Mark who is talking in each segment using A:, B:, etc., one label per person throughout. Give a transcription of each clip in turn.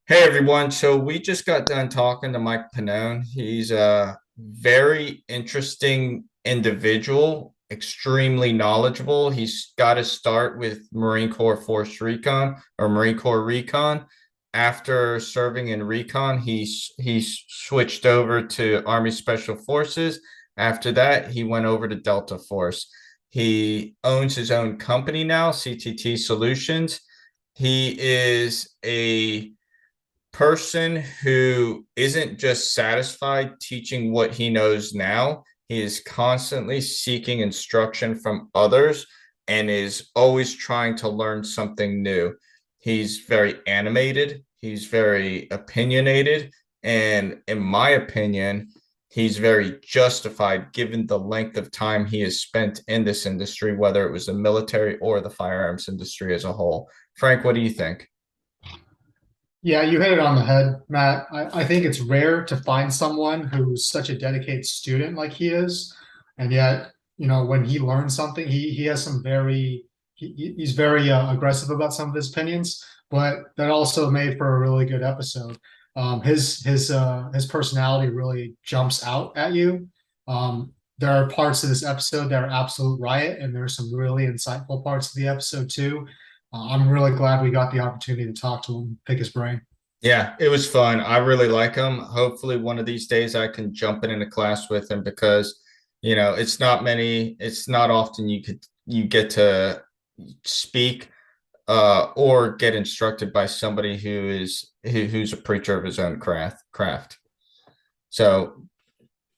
A: Hey everyone. So we just got done talking to Mike Pannone. He's a very interesting individual, extremely knowledgeable. He's got to start with Marine Corps Force Recon or Marine Corps Recon. After serving in Recon, he switched over to Army Special Forces. After that, he went over to Delta Force. He owns his own company now, CTT-Solutions. He is a person who isn't just satisfied teaching what he knows now. He is constantly seeking instruction from others and is always trying to learn something new. He's very animated, he's very opinionated, and in my opinion, he's very justified given the length of time he has spent in this industry, whether it was the military or the firearms industry as a whole. Frank, what do you think?
B: Yeah, you hit it on the head, Matt. I think it's rare to find someone who's such a dedicated student like he is, and yet, when he learns something, he has some he's very aggressive about some of his opinions, but that also made for a really good episode. His personality really jumps out at you. There are parts of this episode that are absolute riot, and there are some really insightful parts of the episode too. I'm really glad we got the opportunity to talk to him, pick his brain.
A: Yeah, it was fun. I really like him. Hopefully, one of these days I can jump in a class with him because, it's not often you get to speak or get instructed by somebody who's a preacher of his own craft. So,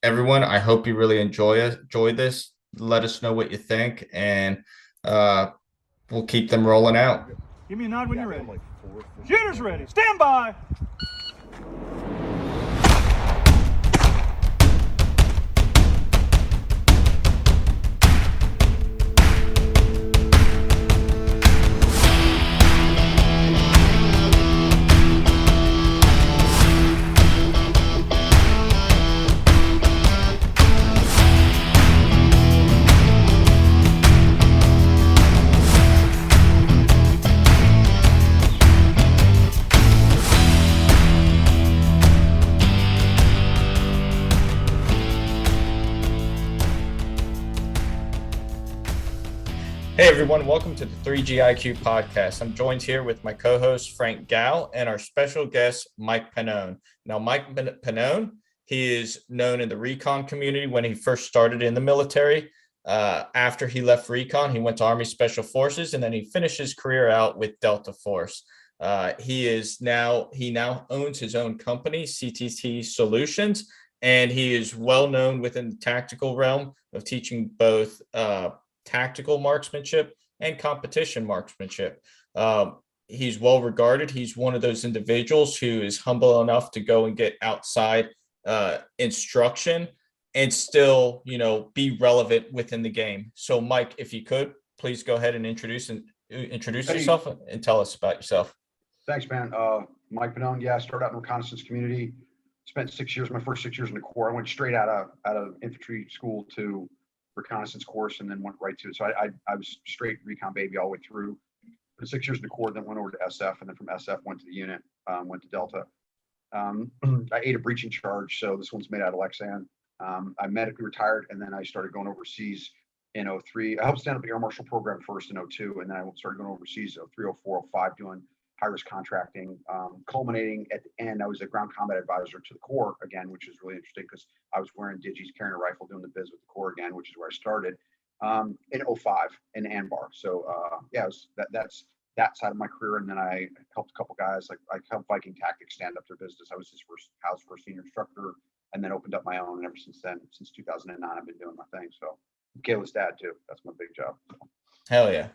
A: everyone, I hope you really enjoy this. Let us know what you think, and uh, we'll keep them rolling out.
C: Give me a nod when you're ready. Shooter's ready. Stand by.
A: Hey everyone, welcome to the 3GIQ podcast. I'm joined here with my co-host Frank Gow and our special guest Mike Pannone. Now, Mike Pannone, he is known in the recon community when he first started in the military. After he left recon, he went to Army Special Forces, and then he finished his career out with Delta Force. He now owns his own company, CTT-Solutions, and he is well known within the tactical realm of teaching both tactical marksmanship and competition marksmanship. He's well regarded. He's one of those individuals who is humble enough to go and get outside instruction and still, be relevant within the game. So, Mike, if you could, please go ahead and introduce
D: Hey,
A: yourself and tell us about yourself.
D: thanks, man. Mike Pannone. Yeah, I started out in the reconnaissance community. Spent 6 years, my first 6 years in the Corps. I went straight out of infantry school to reconnaissance course, and then went right to it. So I was straight recon baby all the way through. For 6 years in the Corps, then went over to SF, and then from SF went to the unit, went to Delta. I ate a breaching charge, so this one's made out of Lexan. I medically retired, and then I started going overseas in '03. I helped stand up the Air Marshal program first in '02, and then I started going overseas '03, '04, '05, doing high-risk contracting, culminating at the end. I was a ground combat advisor to the Corps again, which is really interesting because I was wearing digis, carrying a rifle, doing the biz with the Corps again, which is where I started in '05 in Anbar. So yeah, that's that side of my career. And then I helped a couple guys, like I helped Viking Tactics stand up their business. I was his first senior instructor, and then opened up my own. And ever since then, since 2009, I've been doing my thing. So Kayla's dad too. That's my big job.
A: Hell yeah.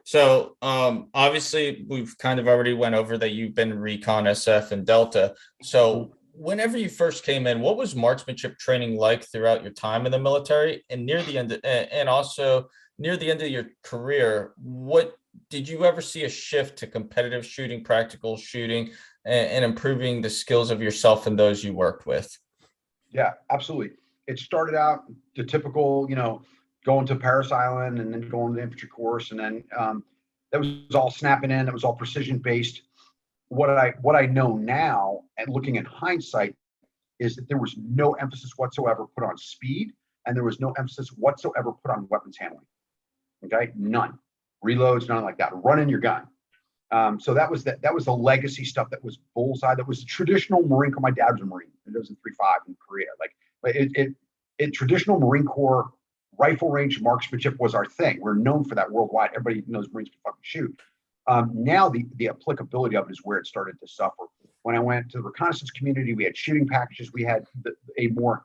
A: So obviously we've kind of already went over that you've been recon, SF, and Delta. So whenever you first came in, what was marksmanship training like throughout your time in the military and near the end, and also near the end of your career? What did you ever see a shift to competitive shooting, practical shooting, and improving the skills of yourself and those you worked with?
D: Yeah, absolutely. It started out the typical, going to Paris Island and then going to the infantry course. And then that was all snapping in. That was all precision based. what I know now and looking in hindsight is that there was no emphasis whatsoever put on speed, and there was no emphasis whatsoever put on weapons handling. Okay, none. Reloads, none like that. Running your gun. So that was the legacy stuff that was bullseye. That was the traditional Marine Corps. My dad was a Marine. He was in 3.5 in Korea. Like it traditional Marine Corps rifle range marksmanship was our thing. We're known for that worldwide. Everybody knows Marines can fucking shoot. Now the applicability of it is where it started to suffer. When I went to the reconnaissance community, we had shooting packages. We had a more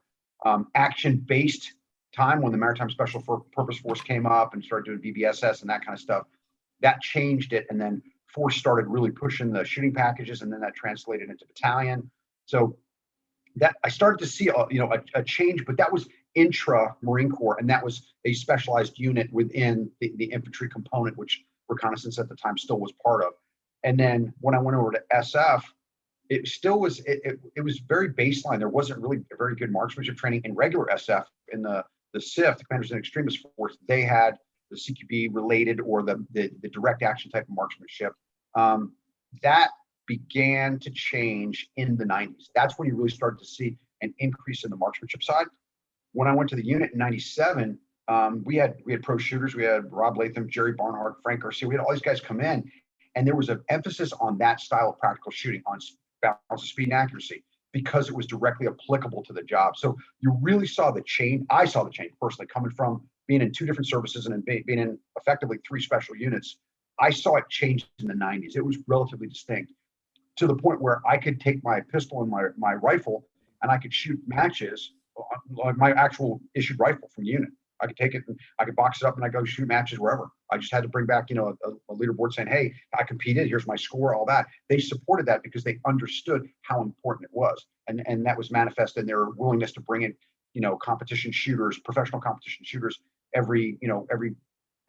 D: action-based time when the Maritime Special Purpose Force came up and started doing BBSS and that kind of stuff. That changed it, and then Force started really pushing the shooting packages, and then that translated into battalion. So that I started to see a change, but that was intra Marine Corps, and that was a specialized unit within the infantry component, which reconnaissance at the time still was part of. And then when I went over to SF, it still was it was very baseline. There wasn't really a very good marksmanship training in regular SF. In the CIF, the Commanders and Extremist Force, they had the CQB related or the direct action type of marksmanship. That began to change in the 90s. That's when you really started to see an increase in the marksmanship side. When I went to the unit in 97, we had pro shooters. We had Rob Latham, Jerry Barnhart, Frank Garcia. We had all these guys come in, and there was an emphasis on that style of practical shooting, on balance of speed and accuracy, because it was directly applicable to the job. So you really saw the change. I saw the change personally, coming from being in 2 different services and being in effectively 3 special units. I saw it change in the 90s. It was relatively distinct, to the point where I could take my pistol and my rifle and I could shoot matches on my actual issued rifle from the unit. I could take it and I could box it up and I go shoot matches wherever. I just had to bring back, a leaderboard saying, hey, I competed, here's my score, all that. They supported that because they understood how important it was. And that was manifest in their willingness to bring in, competition shooters, professional competition shooters, every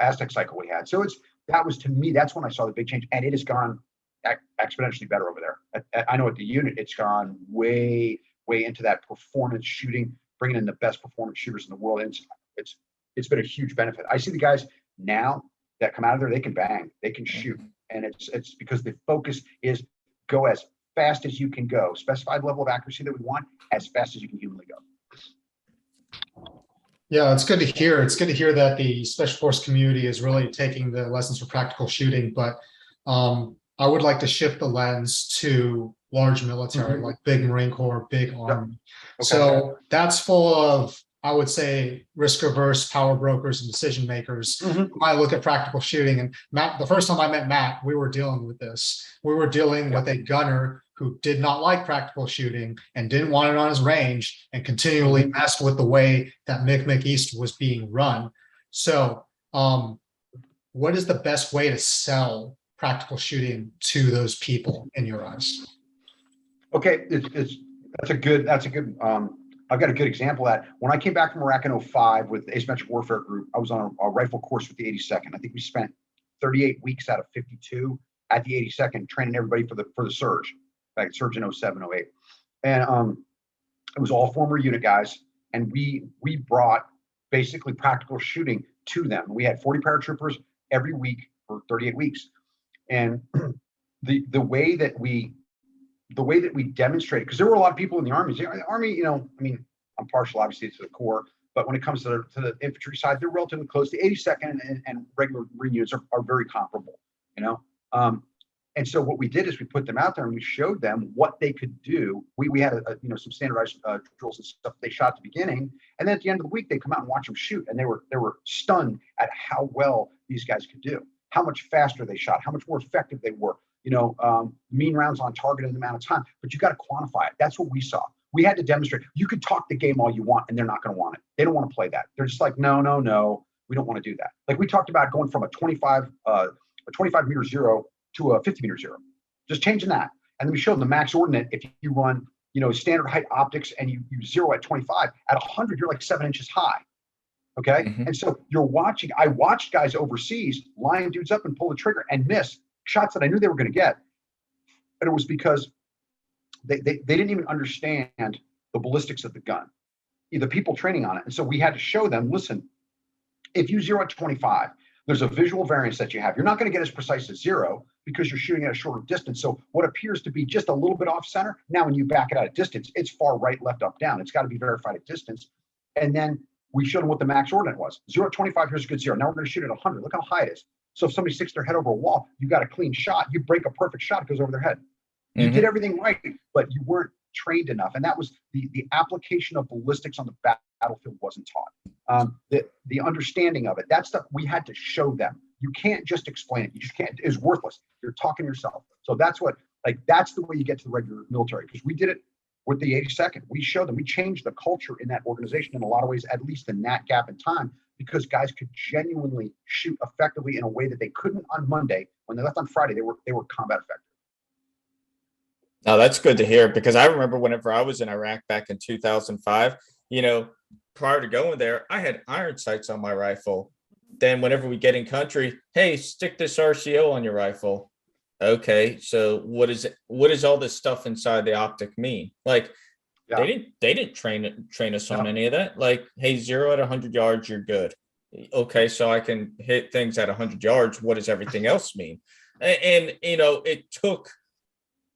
D: Aztec cycle we had. So that was, to me, that's when I saw the big change. And it has gone exponentially better over there. I know at the unit, it's gone way into that performance shooting, bringing in the best performance shooters in the world. And it's been a huge benefit. I see the guys now that come out of there, they can bang, they can shoot. And it's because the focus is go as fast as you can go, specified level of accuracy that we want, as fast as you can humanly go.
B: Yeah, it's good to hear. It's good to hear that the Special Force community is really taking the lessons for practical shooting. But I would like to shift the lens to large military, like big Marine Corps, big Army. Okay. So that's full of, I would say, risk-averse power brokers and decision makers who might look at practical shooting. And Matt, the first time I met Matt, we were dealing with this. We were dealing with a gunner who did not like practical shooting and didn't want it on his range, and continually messed with the way that Mick East was being run. So what is the best way to sell practical shooting to those people in your eyes?
D: Okay, that's a good I've got a good example of that. When I came back from Iraq in 05 with the Asymmetric Warfare Group, I was on a rifle course with the 82nd. I think we spent 38 weeks out of 52 at the 82nd training everybody for the surge, like surge in 07, 08. And it was all former unit guys, and we brought basically practical shooting to them. We had 40 paratroopers every week for 38 weeks. And the way that we demonstrated, because there were a lot of people in the Army. The Army, I'm partial obviously to the Corps, but when it comes to the infantry side, they're relatively close. The 82nd and regular Marine units are very comparable, And so what we did is we put them out there and we showed them what they could do. We had some standardized drills and stuff they shot at the beginning, and then at the end of the week they come out and watch them shoot, and they were stunned at how well these guys could do, how much faster they shot, how much more effective they were. Mean rounds on target in the amount of time, but you got to quantify it. That's what we saw. We had to demonstrate. You could talk the game all you want, and they're not going to want it. They don't want to play that. They're just like, no, we don't want to do that. Like we talked about going from a 25 meter zero to a 50 meter zero, just changing that. And then we showed them the max ordinate. If you run, standard height optics and you zero at 25, at 100, you're like 7 inches high. Okay. And so I watched guys overseas line dudes up and pull the trigger and miss shots that I knew they were going to get. And it was because they didn't even understand the ballistics of the gun, the people training on it. And so we had to show them, listen, if you zero at 25, there's a visual variance that you have. You're not going to get as precise as 0 because you're shooting at a shorter distance. So what appears to be just a little bit off center, now when you back it out at distance, it's far right, left, up, down. It's got to be verified at distance. And then we showed them what the max ordinate was. 0 at 25, here's a good 0. Now we're going to shoot at 100. Look how high it is. So if somebody sticks their head over a wall, you got a clean shot. You break a perfect shot, it goes over their head. You did everything right, but you weren't trained enough. And that was the application of ballistics on the battlefield wasn't taught. The understanding of it, that stuff we had to show them. You can't just explain it. You just can't. It's worthless. You're talking to yourself. So that's what, that's the way you get to the regular military, because we did it with the 82nd. We showed them, we changed the culture in that organization in a lot of ways, at least in that gap in time, because guys could genuinely shoot effectively in a way that they couldn't on Monday. When they left on Friday, they were combat effective.
A: Now that's good to hear, because I remember whenever I was in Iraq back in 2005, prior to going there, I had iron sights on my rifle. Then whenever we get in country, hey, stick this RCO on your rifle. Okay, so what does all this stuff inside the optic mean? They didn't train us on any of that. Hey, 0 at 100 yards, you're good. Okay, so I can hit things at 100 yards. What does everything else mean? And it took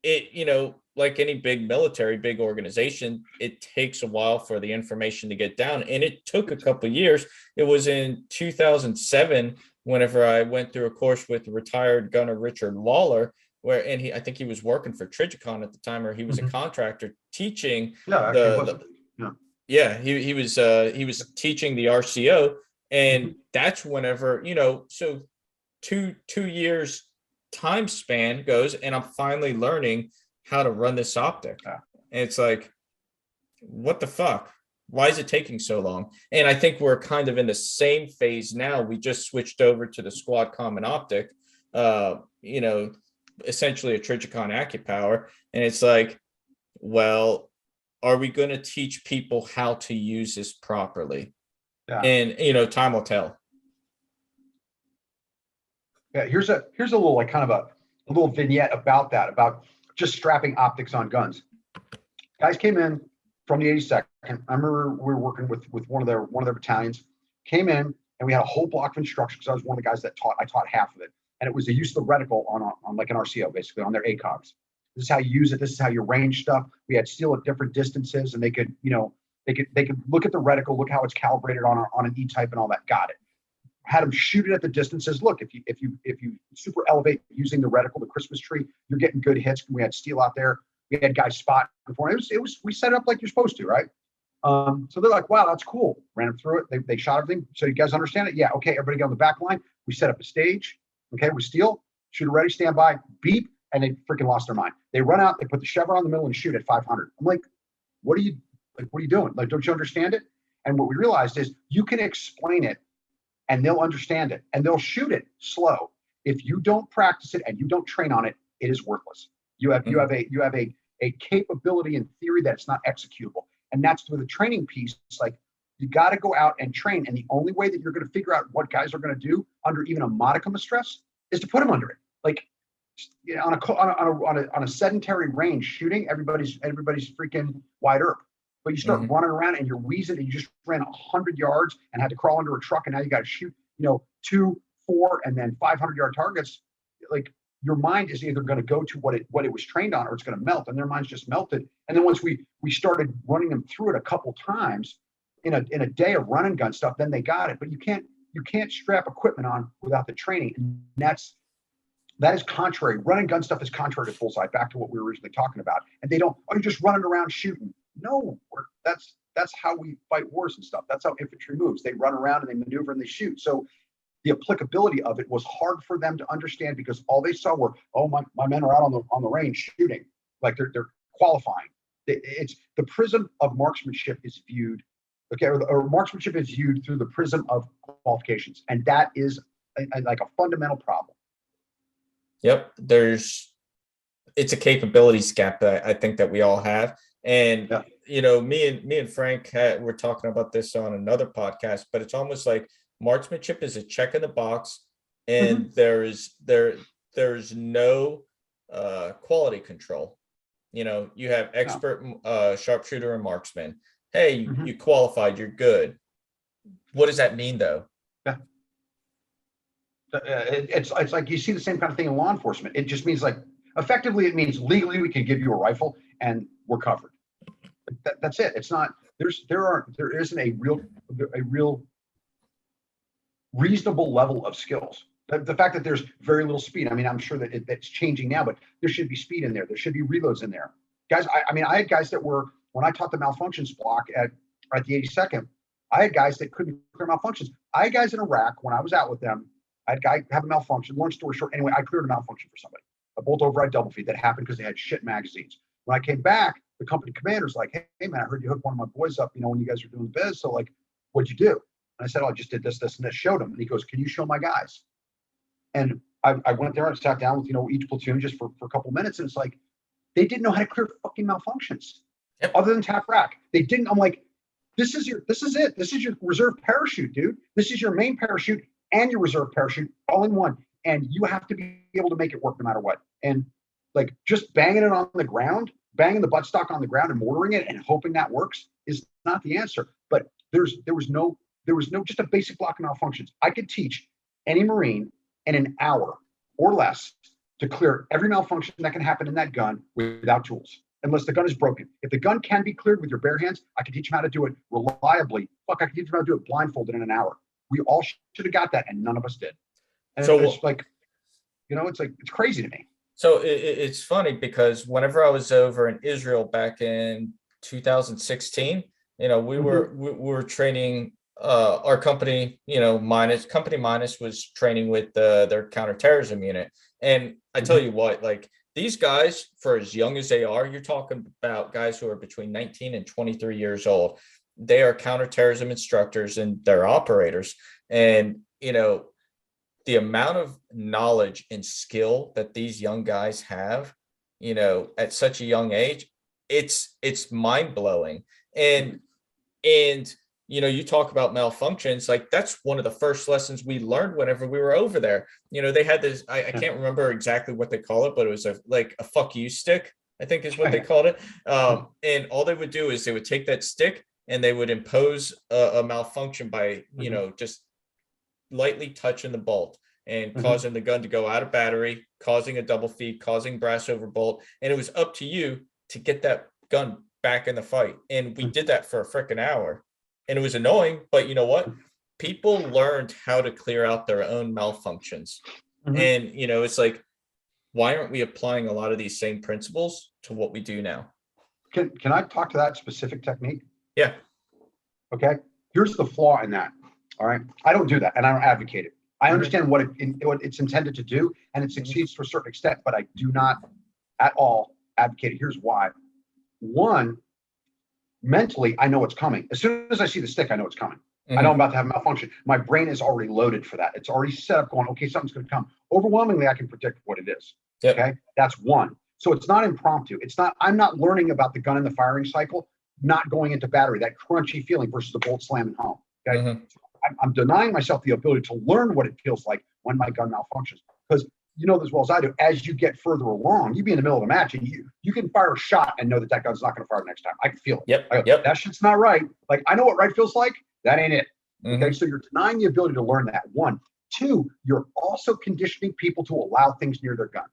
A: it, like any big military, big organization, it takes a while for the information to get down. And it took a couple of years. It was in 2007, whenever I went through a course with retired gunner Richard Lawler, I think he was working for Trigicon at the time, or he was a contractor teaching. He was teaching the RCO. And that's whenever, so two years time span goes, and I'm finally learning how to run this optic. And it's like, what the fuck? Why is it taking so long? And I think we're kind of in the same phase now. We just switched over to the squad common optic, essentially a Trigicon AccuPower. And it's like, well, are we going to teach people how to use this properly? And, time will tell.
D: Yeah, here's a little kind of a little vignette about that, about just strapping optics on guns. Guys came in from the 82nd. I remember we were working with one of their battalions. Came in and we had a whole block of instruction, because I was one of the guys that I taught half of it, and it was the use of the reticle on like an RCO, basically on their ACOGs. This is how you use it. This is how you range stuff. We had steel at different distances, and they could look at the reticle, look how it's calibrated on an E-type and all that. Got it. Had them shoot it at the distances. Look, if you super elevate using the reticle, the Christmas tree, you're getting good hits. We had steel out there. We had guys spot before. It was we set it up like you're supposed to, right? So they're like, wow, that's cool. Ran them through it. They shot everything. So you guys understand it? Yeah. Okay. Everybody get on the back line. We set up a stage. Okay. With steel, shooter ready, stand by, beep, and they freaking lost their mind. They run out. They put the chevron in the middle and shoot at 500. I'm like, what are you doing? Don't you understand it? And what we realized is you can explain it, and they'll understand it, and they'll shoot it slow. If you don't practice it and you don't train on it, it is worthless. You have a capability in theory that's not executable. And that's where the training piece, it's like, you got to go out and train. And the only way that you're going to figure out what guys are going to do under even a modicum of stress is to put them under it. On a sedentary range shooting, everybody's freaking wide earp. But you start running around and you're wheezing, and you just ran 100 yards and had to crawl under a truck, and now you got to shoot, 2, 4, and then 500-yard targets. Like, your mind is either going to go to what it was trained on, or it's going to melt, and their minds just melted. And then once we started running them through it a couple times in a day of running gun stuff, then they got it. But you can't strap equipment on without the training, and that is contrary. Running gun stuff is contrary to bullseye. Back to what we were originally talking about. And they don't, you're just running around shooting. No, that's how we fight wars and stuff. That's how infantry moves. They run around and they maneuver and they shoot. So the applicability of it was hard for them to understand, because all they saw were, oh, my men are out on the range shooting, like they're qualifying. It's the prism of marksmanship is viewed, okay, or marksmanship is viewed through the prism of qualifications, and that is like a fundamental problem.
A: Yep, it's a capabilities gap that I think that we all have. And me and Frank were talking about this on another podcast, but it's almost like marksmanship is a check in the box, and there's no quality control. You have expert sharpshooter and marksman. Hey, you qualified, you're good. What does that mean though?
D: It's like you see the same kind of thing in law enforcement. It just means like effectively it means legally we can give you a rifle and we're covered. That's it. It's not there isn't a real reasonable level of skills. The fact that there's very little speed. I mean, I'm sure that that's changing now, but there should be speed in there. There should be reloads in there. Guys, I mean, I had guys that were, when I taught the malfunctions block at the 82nd, I had guys that couldn't clear malfunctions. I had guys in Iraq when I was out with them. I had a guy have a malfunction. Long story short, anyway, I cleared a malfunction for somebody, a bolt override double feed that happened because they had shit magazines. When I came back, the company commander's like, hey man, I heard you hooked one of my boys up, when you guys were doing the biz. So like, what'd you do? And I said, oh, I just did this, and this. Showed him. And he goes, can you show my guys? And I went there and sat down with, each platoon just for a couple minutes. And it's like, they didn't know how to clear fucking malfunctions other than tap rack. They didn't. I'm like, this is it. This is your reserve parachute, dude. This is your main parachute and your reserve parachute all in one. And you have to be able to make it work no matter what. And like just banging it on the ground, banging the buttstock on the ground and mortaring it and hoping that works is not the answer. But there was no just a basic block of malfunctions. I could teach any Marine in an hour or less to clear every malfunction that can happen in that gun without tools, unless the gun is broken. If the gun can be cleared with your bare hands, I can teach them how to do it reliably. I can teach them how to do it blindfolded in an hour. We all should have got that, and none of us did. And so it's like, it's crazy to me.
A: So it's funny because whenever I was over in Israel back in 2016, we were training. Our company, minus was training with their counterterrorism unit. And I tell you what, like these guys, for as young as they are, you're talking about guys who are between 19 and 23 years old. They are counterterrorism instructors and they're operators. And, the amount of knowledge and skill that these young guys have, at such a young age, it's mind blowing. And you talk about malfunctions, like that's one of the first lessons we learned whenever we were over there. They had this, I can't remember exactly what they call it, but it was like a fuck you stick, I think is what they called it. And all they would do is they would take that stick and they would impose a malfunction by, just lightly touching the bolt and causing the gun to go out of battery, causing a double feed, causing brass over bolt. And it was up to you to get that gun back in the fight. And we did that for a freaking hour. And it was annoying, but you know what? People learned how to clear out their own malfunctions. And, it's like, why aren't we applying a lot of these same principles to what we do now?
D: Can I talk to that specific technique?
A: Yeah.
D: Okay. Here's the flaw in that. All right. I don't do that and I don't advocate it. I understand what it's intended to do and it succeeds to a certain extent, but I do not at all advocate it. Here's why. One, mentally, I know it's coming. As soon as I see the stick, I know it's coming. I know I'm about to have a malfunction. My brain is already loaded for that. It's already set up going, okay, something's going to come. Overwhelmingly, I can predict what it is.
A: Yep.
D: Okay. That's one. So it's not impromptu. I'm not learning about the gun in the firing cycle, not going into battery, that crunchy feeling versus the bolt slamming home. Okay. I'm denying myself the ability to learn what it feels like when my gun malfunctions. Because you know as well as I do, as you get further along, you be in the middle of a match and you can fire a shot and know that gun's not going to fire next time. I can feel it.
A: Yep.
D: That shit's not right. Like, I know what right feels like. That ain't it. Okay. So you're denying the ability to learn that. One. Two, you're also conditioning people to allow things near their gun.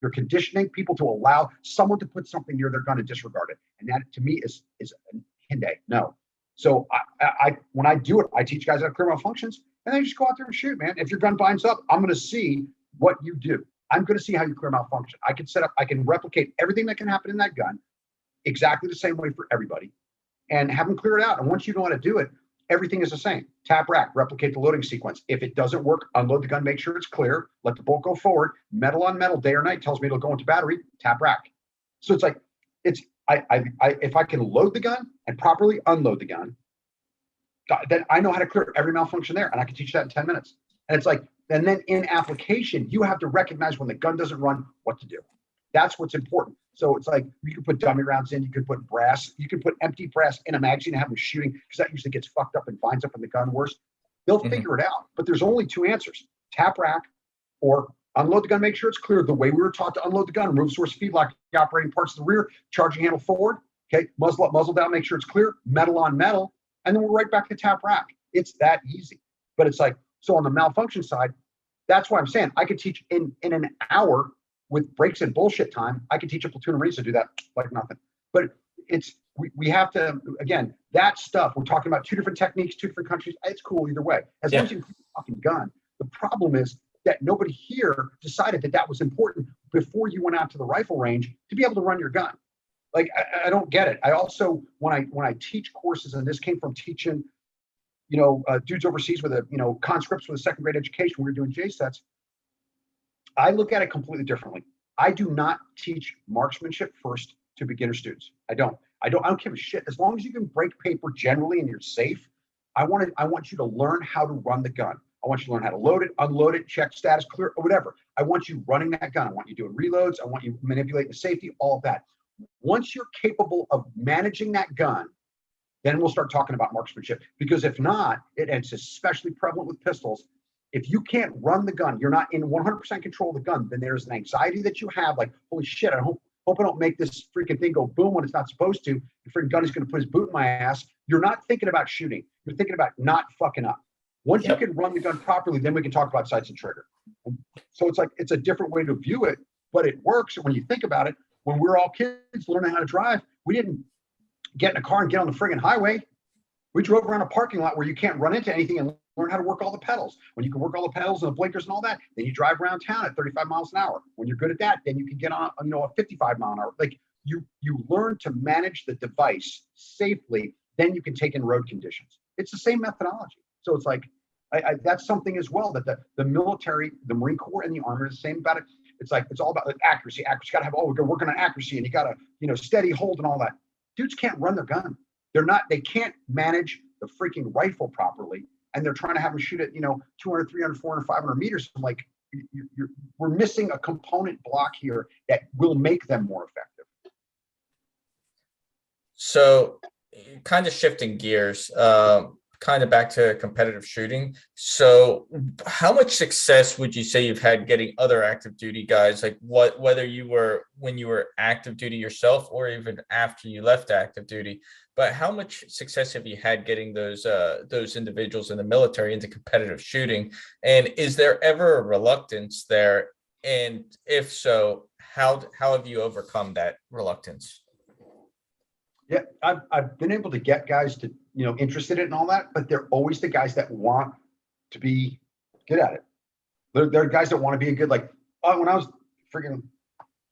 D: You're conditioning people to allow someone to put something near their gun and disregard it. And that to me is a Hinde. No. So I when I do it, I teach guys how to clear malfunctions and then just go out there and shoot, man. If your gun binds up, I'm going to see what you do. I'm going to see how you clear malfunction. I can replicate everything that can happen in that gun exactly the same way for everybody and have them clear it out. And once you know how to do it, everything is the same. Tap rack, replicate the loading sequence. If it doesn't work, unload the gun, make sure it's clear, let the bolt go forward, metal on metal, day or night, tells me it'll go into battery, tap rack. So it's like, if I can load the gun and properly unload the gun, then I know how to clear every malfunction there, and I can teach that in 10 minutes. And it's like, and then in application, you have to recognize when the gun doesn't run, what to do. That's what's important. So it's like, you could put dummy rounds in, you could put brass, you could put empty brass in a magazine and have them shooting, because that usually gets fucked up and binds up in the gun worse. They'll figure it out, but there's only two answers: tap rack or unload the gun, make sure it's clear the way we were taught to unload the gun, remove source feed, lock the operating parts of the rear, charging handle forward, okay, muzzle up, muzzle down, make sure it's clear, metal on metal, and then we're right back to tap rack. It's that easy. But it's like, so on the malfunction side, That's why I'm saying I could teach in an hour with breaks and bullshit time. I could teach a platoon of Marines to do that like nothing. But we have to, again, that stuff, we're talking about two different techniques, two different countries. It's cool either way. As long as you have a fucking gun. The problem is that nobody here decided that was important before you went out to the rifle range to be able to run your gun. Like, I don't get it. I also, when I teach courses, and this came from teaching, dudes overseas with conscripts with a second grade education, we were doing JSETs. I look at it completely differently. I do not teach marksmanship first to beginner students. I don't give a shit. As long as you can break paper generally and you're safe, I want you to learn how to run the gun. I want you to learn how to load it, unload it, check status, clear, or whatever. I want you running that gun. I want you doing reloads. I want you manipulating the safety, all of that. Once you're capable of managing that gun, then we'll start talking about marksmanship. Because if not, it's especially prevalent with pistols. If you can't run the gun, you're not in 100% control of the gun, then there's an anxiety that you have, like, holy shit, I hope I don't make this freaking thing go boom when it's not supposed to. The freaking gun is going to put his boot in my ass. You're not thinking about shooting. You're thinking about not fucking up. Once you can run the gun properly, then we can talk about sights and trigger. And so it's like, it's a different way to view it, but it works. And when you think about it, when we're all kids learning how to drive, we didn't get in a car and get on the friggin' highway. We drove around a parking lot where you can't run into anything and learn how to work all the pedals. When you can work all the pedals and the blinkers and all that, then you drive around town at 35 miles an hour. When you're good at that, then you can get on, a 55 mile an hour. Like, you learn to manage the device safely, then you can take in road conditions. It's the same methodology. So it's like, that's something as well that the military, the Marine Corps and the Army are the same about it. It's like, it's all about accuracy. Accuracy, got to have, we're working on accuracy, and you got to, steady hold and all that. Dudes can't run their gun. They can't manage the freaking rifle properly. And they're trying to have them shoot at, 200, 300, 400, 500 meters. I'm like, we're missing a component block here that will make them more effective.
A: So kind of shifting gears, kind of back to competitive shooting. So how much success would you say you've had getting other active duty guys, like whether you were when you were active duty yourself or even after you left active duty, but how much success have you had getting those individuals in the military into competitive shooting? And is there ever a reluctance there? And if so, how have you overcome that reluctance?
D: Yeah, I've been able to get guys to, interested in it and all that, but they're always the guys that want to be good at it. They're guys that want to be a good, like, when I was freaking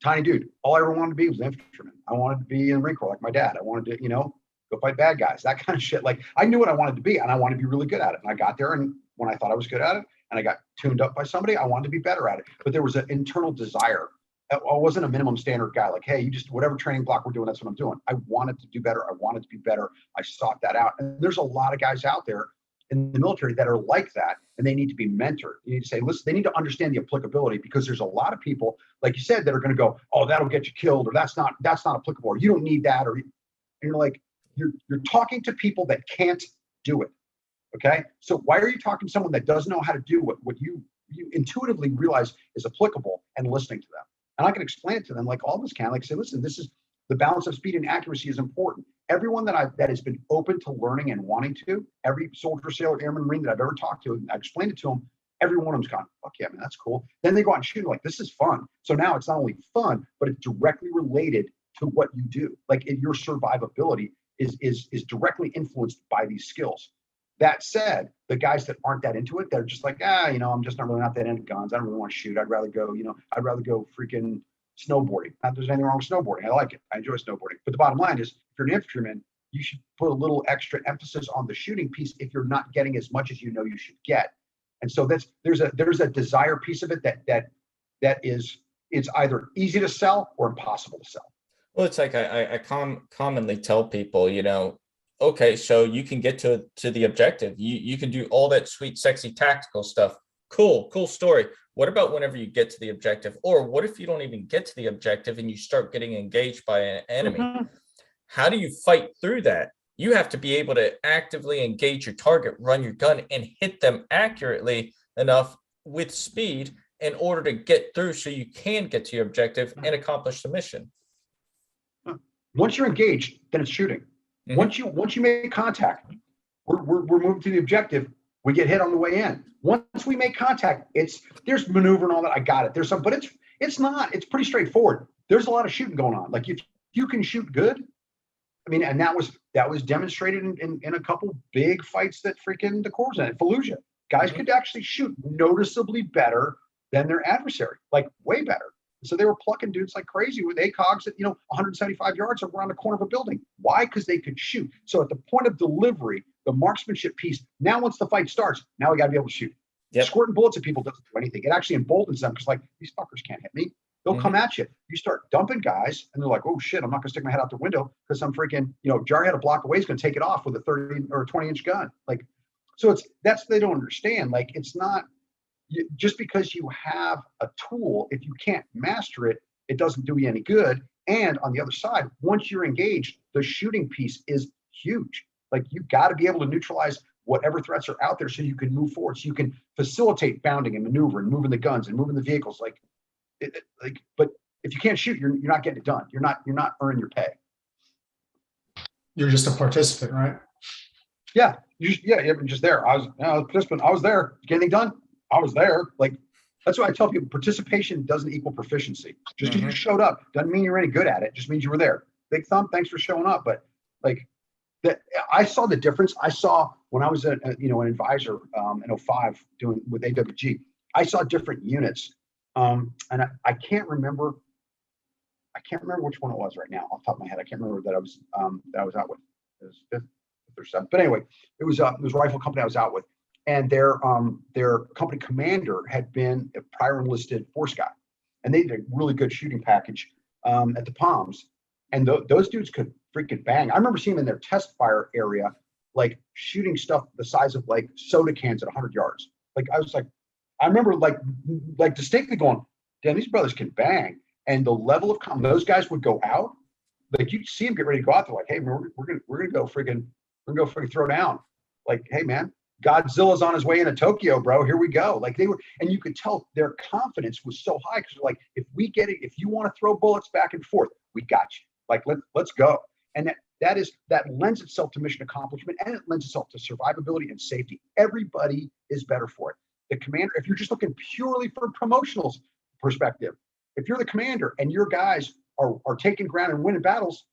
D: tiny dude, all I ever wanted to be was an infantryman. I wanted to be in the Marine Corps like my dad. I wanted to, go fight bad guys, that kind of shit. Like, I knew what I wanted to be, and I wanted to be really good at it. And I got there, and when I thought I was good at it, and I got tuned up by somebody, I wanted to be better at it. But there was an internal desire. I wasn't a minimum standard guy. Like, hey, you just, whatever training block we're doing, that's what I'm doing. I wanted to do better. I wanted to be better. I sought that out. And there's a lot of guys out there in the military that are like that, and they need to be mentored. You need to say, listen, they need to understand the applicability, because there's a lot of people, like you said, that are going to go, oh, that'll get you killed, or that's not applicable, or you don't need that, or you're like, you're talking to people that can't do it. Okay. So why are you talking to someone that doesn't know how to do what you intuitively realize is applicable, and listening to them? And I can explain it to them like all of us can. Like, say, listen, this is the balance of speed and accuracy is important. Everyone that has been open to learning and wanting to, every soldier, sailor, airman, Marine that I've ever talked to, I explained it to them. Every one of them's gone, fuck yeah, man, that's cool. Then they go out and shoot, like, this is fun. So now it's not only fun, but it's directly related to what you do. Like, your survivability is directly influenced by these skills. That said, the guys that aren't that into it, they're just like, I'm just not really not that into guns. I don't really want to shoot. I'd rather go freaking snowboarding. Not that there's anything wrong with snowboarding. I like it. I enjoy snowboarding. But the bottom line is, if you're an infantryman, you should put a little extra emphasis on the shooting piece if you're not getting as much as you should get. And so there's a desire piece of it that is, it's either easy to sell or impossible to sell.
A: Well, it's like I commonly tell people, okay, so you can get to the objective. You can do all that sweet, sexy tactical stuff. Cool story. What about whenever you get to the objective? Or what if you don't even get to the objective and you start getting engaged by an enemy? Mm-hmm. How do you fight through that? You have to be able to actively engage your target, run your gun, and hit them accurately enough with speed in order to get through so you can get to your objective and accomplish the mission.
D: Once you're engaged, then it's shooting. Mm-hmm. Once you make contact, we're moving to the objective. We get hit on the way in. Once we make contact, there's maneuver and all that. I got it. There's some, but it's pretty straightforward. There's a lot of shooting going on. Like if you can shoot good, I mean, and that was demonstrated in a couple big fights that freaking the Corps in at Fallujah. Guys could actually shoot noticeably better than their adversary, like way better. So they were plucking dudes like crazy with ACOGs at 175 yards around the corner of a building. Why? Because they could shoot. So at the point of delivery, the marksmanship piece. Now, once the fight starts, now we got to be able to shoot. Yep. Squirting bullets at people doesn't do anything. It actually emboldens them because like these fuckers can't hit me. They'll come at you. You start dumping guys, and they're like, "Oh shit, I'm not gonna stick my head out the window because some freaking jarhead a block away is gonna take it off with a 30 or 20-inch gun." Like, so that's they don't understand. Like, it's not just because you have a tool, if you can't master it, it doesn't do you any good. And on the other side, once you're engaged, the shooting piece is huge. Like, you got to be able to neutralize whatever threats are out there so you can move forward, so you can facilitate bounding and maneuver and moving the guns and moving the vehicles. But if you can't shoot, you're not getting it done. You're not earning your pay.
B: You're just a participant, right?
D: Yeah, you're just there. I was a participant. I was there. Get anything done? I was there. Like, that's why I tell people participation doesn't equal proficiency. Just because you showed up doesn't mean you're any good at it. Just means you were there. Big thumb, thanks for showing up. But like that, I saw the difference. I saw when I was an advisor in 05 doing with AWG. I saw different units. And I can't remember which one it was right now off the top of my head. I can't remember that I was out with. It was fifth or seventh. But anyway, it was a rifle company I was out with, and their company commander had been a prior enlisted force guy, and they did a really good shooting package at the Palms, and those dudes could freaking bang. I remember seeing them in their test fire area, like shooting stuff the size of like soda cans at 100 yards. Like, I remember like distinctly going, damn, these brothers can bang. And the level of those guys would go out, like you'd see them get ready to go out. They're like, hey, we're gonna go freaking throw down. Like, hey man, Godzilla's on his way into Tokyo, bro. Here we go. Like they were, and you could tell their confidence was so high because they're like, if we get it, if you want to throw bullets back and forth, we got you. Like let's go. And that lends itself to mission accomplishment, and it lends itself to survivability and safety. Everybody is better for it. The commander, if you're just looking purely for promotional perspective, if you're the commander and your guys are taking ground and winning battles,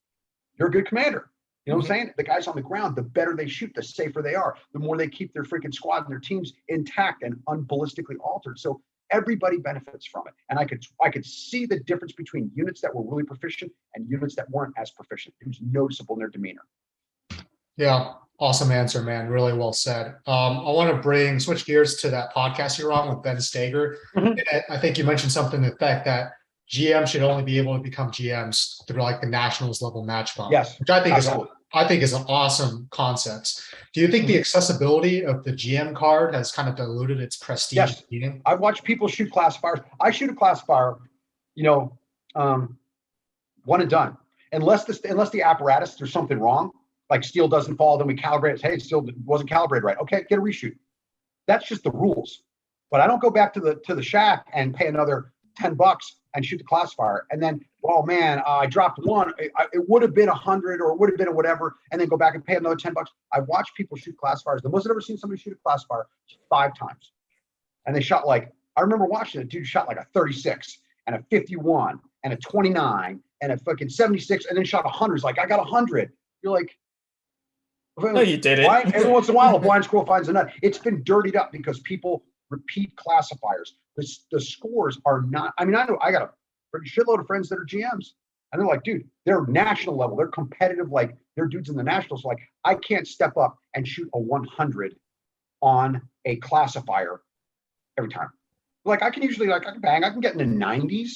D: you're a good commander. You know what I'm saying? The guys on the ground, the better they shoot, the safer they are, the more they keep their freaking squad and their teams intact and unballistically altered. So everybody benefits from it. And I could see the difference between units that were really proficient and units that weren't as proficient. It was noticeable in their demeanor.
B: Yeah. Awesome answer, man. Really well said. I want to switch gears to that podcast you're on with Ben Stager. I think you mentioned something to the effect that GMs should only be able to become GMs through like the nationals level match bump.
D: Yes,
B: which I think is an awesome concept. Do you think the accessibility of the GM card has kind of diluted its prestige?
D: Yes. I've watched people shoot classifiers. I shoot a classifier, one and done. Unless the apparatus, there's something wrong. Like steel doesn't fall, then we calibrate it. Hey, steel wasn't calibrated right. Okay, get a reshoot. That's just the rules. But I don't go back to the shack and pay another $10 and shoot the classifier. And then, oh man, I dropped one. It would have been 100 or it would have been a whatever, and then go back and pay another $10. I've watched people shoot classifiers. The most I've ever seen somebody shoot a classifier 5 times. And they shot I remember watching a dude shot like a 36 and a 51 and a 29 and a fucking 76 and then shot 100. It's like, I got 100. You're like,
A: no, you didn't.
D: Why? Every once in a while, a blind squirrel finds a nut. It's been dirtied up because people repeat classifiers. The scores are not. I mean, I know I got a pretty shitload of friends that are GMs, and they're like, dude, they're national level. They're competitive. Like they're dudes in the nationals. Like I can't step up and shoot a 100 on a classifier every time. Like I can usually I can bang. I can get in the 90s,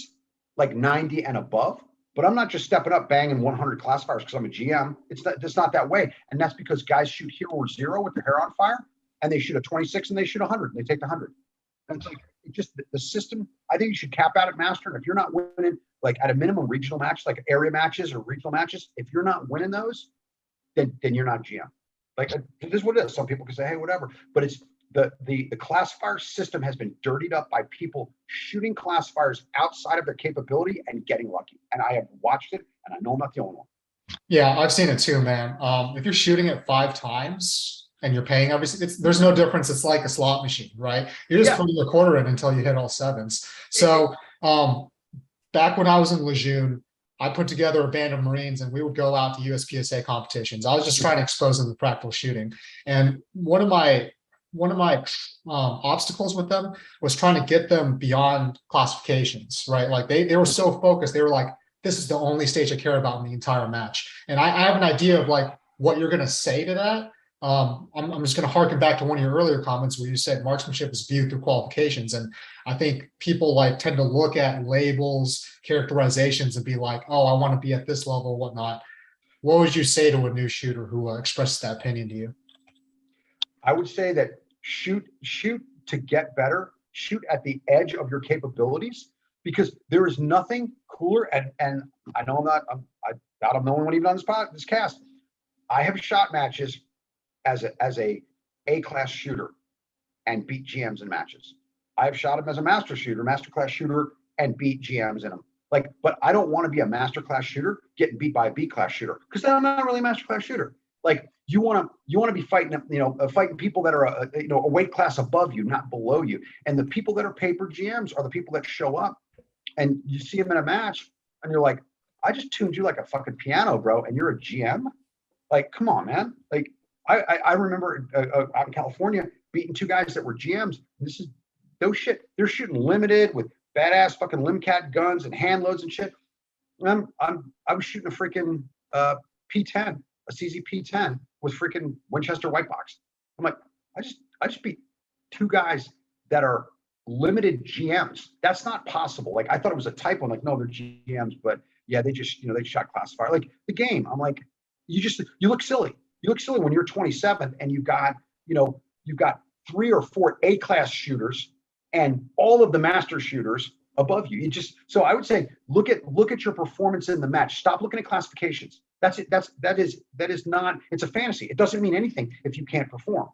D: like 90 and above. But I'm not just stepping up banging 100 classifiers because I'm a GM. It's not that way. And that's because guys shoot hero or zero with their hair on fire, and they shoot a 26 and they shoot 100 and they take the 100. And it's like just the system. I think you should cap out at master. And if you're not winning, like at a minimum regional match, like area matches or regional matches, if you're not winning those, then you're not GM. Like this is what it is. Some people can say, hey, whatever. But it's the classifier system has been dirtied up by people shooting classifiers outside of their capability and getting lucky. And I have watched it, and I know I'm not the only one.
B: Yeah, I've seen it too, man. If you're shooting it 5 times, and you're paying everything, there's no difference. It's like a slot machine, right? You're just
D: Yeah.
B: putting a quarter in until you hit all sevens. So back when I was in Lejeune, I put together a band of Marines and we would go out to USPSA competitions. I was just trying to expose them to practical shooting. And one of my obstacles with them was trying to get them beyond classifications, right? Like they were so focused. They were like, this is the only stage I care about in the entire match. And I have an idea of like what you're going to say to that. I'm just going to harken back to one of your earlier comments where you said marksmanship is viewed through qualifications. And I think people like tend to look at labels, characterizations and be like, oh, I want to be at this level, whatnot. What would you say to a new shooter who expresses that opinion to you?
D: I would say that shoot to get better, shoot at the edge of your capabilities, because there is nothing cooler. And I know I doubt I'm the only one even on this cast. I have shot matches as a class shooter and beat GMs in matches. I have shot them as a master class shooter and beat GMs in them. Like, but I don't want to be a master class shooter getting beat by a B class shooter, because then I'm not really a master class shooter. Like you want to be fighting, fighting people that are a weight class above you, not below you. And the people that are paper GMs are the people that show up, and you see them in a match, and you're like, I just tuned you like a fucking piano, bro, and you're a GM. Like, come on, man. Like, I remember out in California beating two guys that were GMs. This is those shit. They're shooting limited with badass fucking limcat guns and hand loads and shit. And I was shooting a freaking P10, a CZ P10 with freaking Winchester white box. I'm like, I just beat two guys that are limited GMs. That's not possible. Like, I thought it was a typo. I'm like, no, they're GMs, but yeah, they just, they shot classifier. Like the game. I'm like, you look silly. You look silly when you're 27 and you've got 3 or 4 A-class shooters and all of the master shooters above you. So I would say, look at your performance in the match. Stop looking at classifications. That's it. That is not, it's a fantasy. It doesn't mean anything if you can't perform.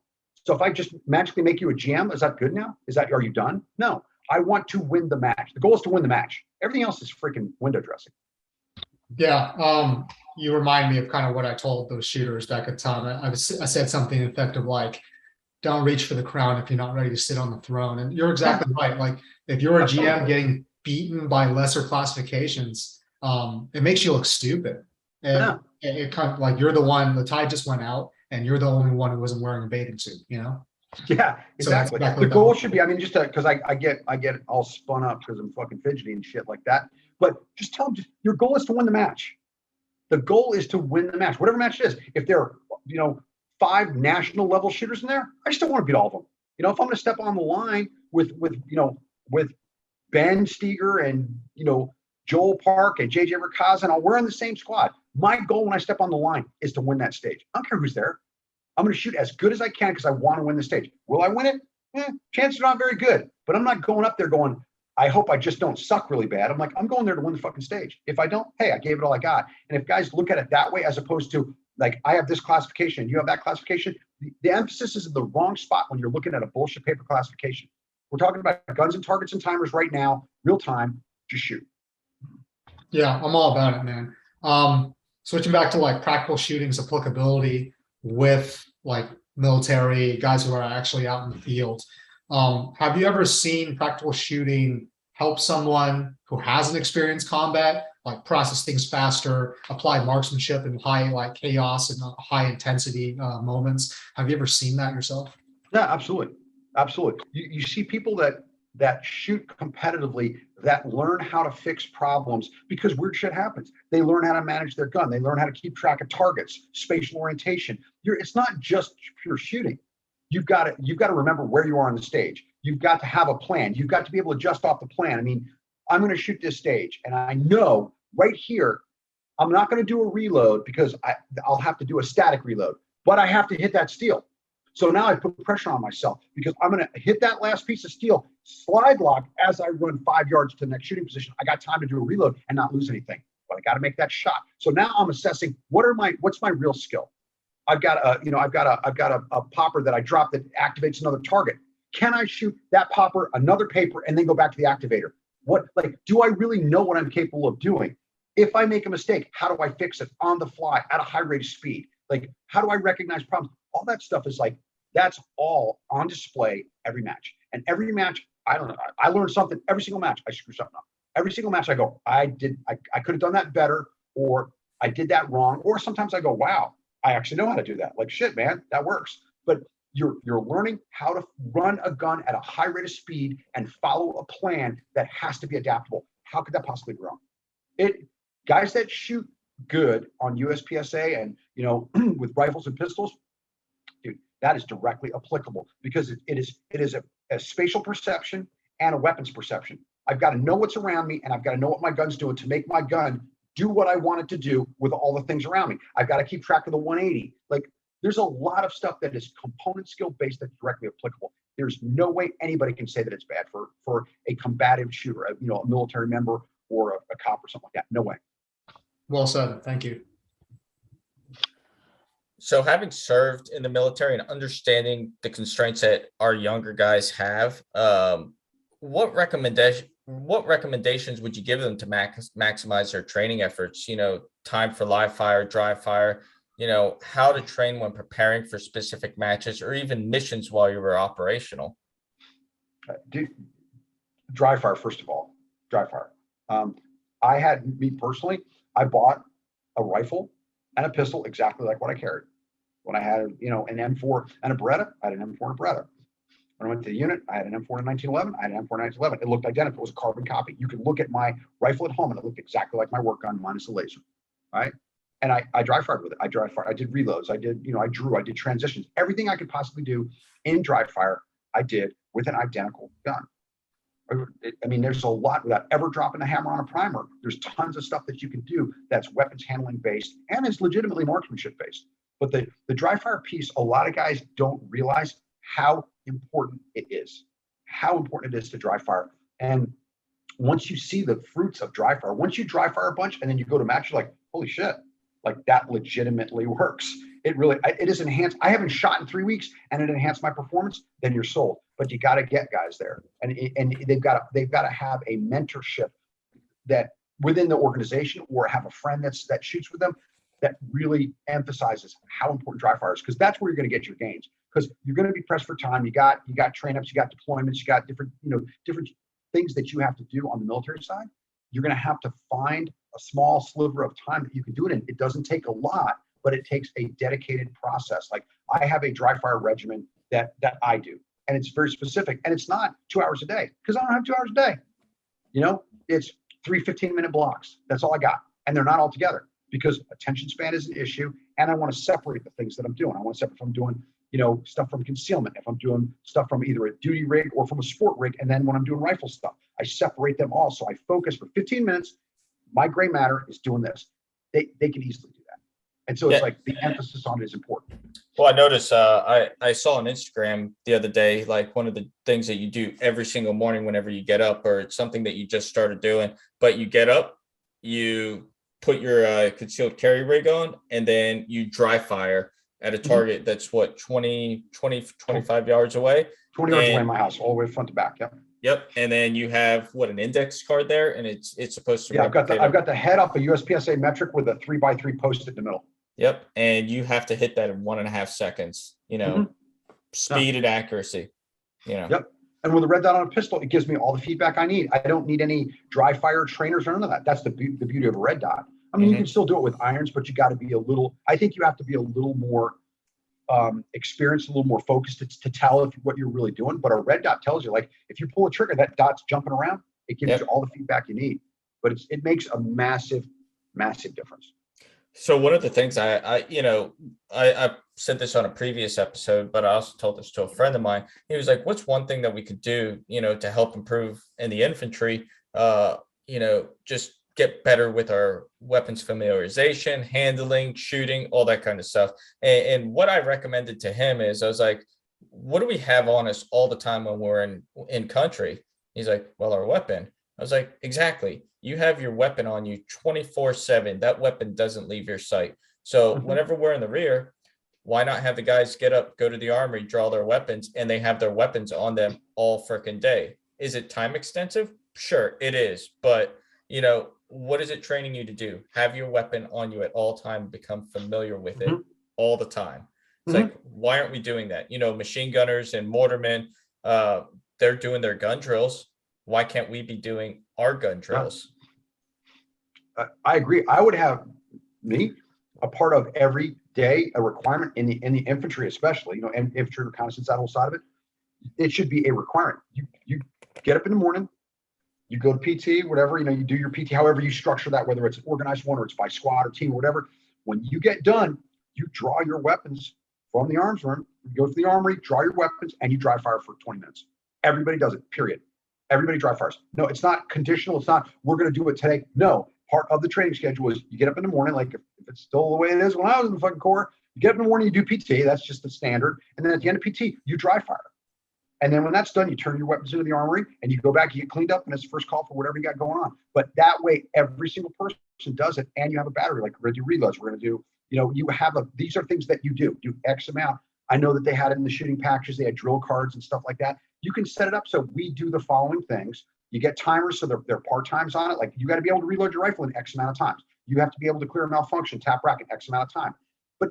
D: So if I just magically make you a GM, is that good now? Are you done? No, I want to win the match. The goal is to win the match. Everything else is freaking window dressing.
B: Yeah. You remind me of kind of what I told those shooters back at the time. I said something effective like, don't reach for the crown if you're not ready to sit on the throne. And you're exactly right. Like if you're a GM getting beaten by lesser classifications, it makes you look stupid. And it kind of like, you're the one, the tide just went out and you're the only one who wasn't wearing a bathing suit,
D: Yeah, exactly.
B: So exactly
D: the goal should be, I mean, just because I get all spun up because I'm fucking fidgety and shit like that. But just tell them, your goal is to win the match. The goal is to win the match, whatever match it is. If there are, 5 national level shooters in there, I just don't want to beat all of them. If I'm going to step on the line with Ben Steger and, Joel Park and JJ Ricazan, we're in the same squad. My goal when I step on the line is to win that stage. I don't care who's there. I'm going to shoot as good as I can because I want to win the stage. Will I win it? Chances are not very good, but I'm not going up there going, I hope I just don't suck really bad. I'm like, I'm going there to win the fucking stage. If I don't, hey, I gave it all I got. And if guys look at it that way, as opposed to like, I have this classification, you have that classification, the emphasis is in the wrong spot when you're looking at a bullshit paper classification. We're talking about guns and targets and timers right now, real time, just shoot.
B: Yeah, I'm all about it, man. Switching back to like practical shooting's applicability with like military guys who are actually out in the field. Have you ever seen practical shooting help someone who hasn't experienced combat, like process things faster, apply marksmanship in high like chaos and high intensity moments? Have you ever seen that yourself?
D: Yeah, absolutely. Absolutely. You see people that shoot competitively, that learn how to fix problems because weird shit happens. They learn how to manage their gun. They learn how to keep track of targets, spatial orientation. It's not just pure shooting. You've got to remember where you are on the stage. You've got to have a plan. You've got to be able to adjust off the plan. I mean, I'm going to shoot this stage, and I know right here, I'm not going to do a reload because I'll have to do a static reload, but I have to hit that steel. So now I put pressure on myself because I'm going to hit that last piece of steel, slide lock as I run 5 yards to the next shooting position. I got time to do a reload and not lose anything, but I got to make that shot. So now I'm assessing what's my real skill. I've got a popper that I drop that activates another target. Can I shoot that popper, another paper, and then go back to the activator? Do I really know what I'm capable of doing? If I make a mistake, how do I fix it on the fly at a high rate of speed? Like, how do I recognize problems? all that stuff is like, that's all on display every match. And every match, I don't know, I learned something every single match. I screw something up. Every single match I go, I could have done that better, or I did that wrong. Or sometimes I go, wow, I actually know how to do that. Like, shit, man, that works. But you're learning how to run a gun at a high rate of speed and follow a plan that has to be adaptable. How could that possibly be wrong? Guys that shoot good on USPSA and, you know, with rifles and pistols, dude, that is directly applicable because it is a spatial perception and a weapons perception. I've got to know what's around me, and I've got to know what my gun's doing to make my gun do what I want it to do with all the things around me. I've got to keep track of the 180. Like, there's a lot of stuff that is component skill based that's directly applicable. There's no way anybody can say that it's bad for a combative shooter, a military member or a cop or something like that. No way.
B: Well said. Thank you.
A: So having served in the military and understanding the constraints that our younger guys have, what recommendations would you give them to maximize their training efforts? Time for live fire, dry fire, how to train when preparing for specific matches or even missions while you were operational.
D: Dry fire, first of all, dry fire. Me personally, I bought a rifle and a pistol exactly like what I carried. When I had, an M4 and a Beretta, I had an M4 and a Beretta. When I went to the unit, I had an M4 and a 1911. I had an M4 and a 1911. It looked identical. It was a carbon copy. You could look at my rifle at home and it looked exactly like my work gun minus the laser, right? And I dry fired with it. I did reloads. I did, I did transitions. Everything I could possibly do in dry fire, I did with an identical gun. I mean, there's a lot without ever dropping a hammer on a primer. There's tons of stuff that you can do that's weapons handling based and is legitimately marksmanship based. But the dry fire piece, a lot of guys don't realize how important it is, to dry fire. And once you see the fruits of dry fire, once you dry fire a bunch and then you go to match, you're like, holy shit, like that legitimately works. It is enhanced. I haven't shot in 3 weeks and it enhanced my performance, then you're sold. But you got to get guys there. And they've got to have a mentorship that within the organization or have a friend that shoots with them that really emphasizes how important dry fire is, because that's where you're going to get your gains. Because you're going to be pressed for time. You got train ups, you got deployments, you got different things that you have to do on the military side. You're going to have to find a small sliver of time that you can do it in. It doesn't take a lot, but it takes a dedicated process. Like I have a dry fire regimen that I do, and it's very specific, and it's not 2 hours a day because I don't have 2 hours a day. It's 3 15-minute blocks. That's all I got, and they're not all together because attention span is an issue, and I want to separate the things that I'm doing. I want to separate if I'm doing stuff from concealment, if I'm doing stuff from either a duty rig or from a sport rig, and then when I'm doing rifle stuff, I separate them all. So I focus for 15 minutes. My gray matter is doing this. They can easily do that. And so it's like the emphasis on it is important.
A: Well, I noticed, I saw on Instagram the other day, like one of the things that you do every single morning whenever you get up, or it's something that you just started doing, but you get up, you put your concealed carry rig on, and then you dry fire at a target that's what, 25 yards away.
D: 20 yards away in my house, all the way front to back.
A: Yep. And then you have an index card there, and it's supposed to.
D: Yeah, I've got the head off a USPSA metric with a 3x3 post in the middle.
A: Yep. And you have to hit that in 1.5 seconds, speed and accuracy,
D: Yep. And with a red dot on a pistol, it gives me all the feedback I need. I don't need any dry fire trainers or none of that. That's the beauty of a red dot. I mean, you can still do it with irons, but you got to be I think you have to be a little more experienced, a little more focused to tell what you're really doing. But a red dot tells you, like, if you pull a trigger, that dot's jumping around. It gives you all the feedback you need. But it makes a massive, massive difference.
A: So one of the things I said this on a previous episode, but I also told this to a friend of mine. He was like, what's one thing that we could do, to help improve in the infantry, just get better with our weapons familiarization, handling, shooting, all that kind of stuff. And what I recommended to him is, I was like, what do we have on us all the time when we're in country? He's like, well, our weapon. I was like, exactly. You have your weapon on you 24/7. That weapon doesn't leave your sight. So whenever we're in the rear, why not have the guys get up, go to the armory, draw their weapons, and they have their weapons on them all freaking day? Is it time extensive? Sure, it is. But, what is it training you to do? Have your weapon on you at all time, become familiar with it all the time. It's like, why aren't we doing that? You know, machine gunners and mortarmen, they're doing their gun drills. Why can't we be doing our gun drills?
D: I agree. I would have a part of every day, a requirement in the infantry, especially, you know, and infantry reconnaissance, that whole side of it. It should be a requirement. You get up in the morning, you go to PT, whatever, you know, you do your PT, however you structure that, whether it's organized one or it's by squad or team or whatever. When you get done, you draw your weapons from the arms room, you go to the armory, draw your weapons, and you dry fire for 20 minutes. Everybody does it, period. Everybody dry fires. No, it's not conditional. It's not, we're going to do it today. No, part of the training schedule is you get up in the morning, like if it's still the way it is when I was in the fucking Corps, you get up in the morning, you do PT, that's just the standard. And then at the end of PT, you dry fire. And then when that's done, you turn your weapons into the armory and you go back, you get cleaned up, and it's the first call for whatever you got going on. But that way, every single person does it, and you have a battery, like we're going to do reloads. We're going to do, you know, you have these are things that you do X amount. I know that they had it in the shooting packages, they had drill cards and stuff like that. You can set it up so we do the following things. You get timers, so they're part times on it. Like you got to be able to reload your rifle in X amount of times. You have to be able to clear a malfunction, tap rack in X amount of time. But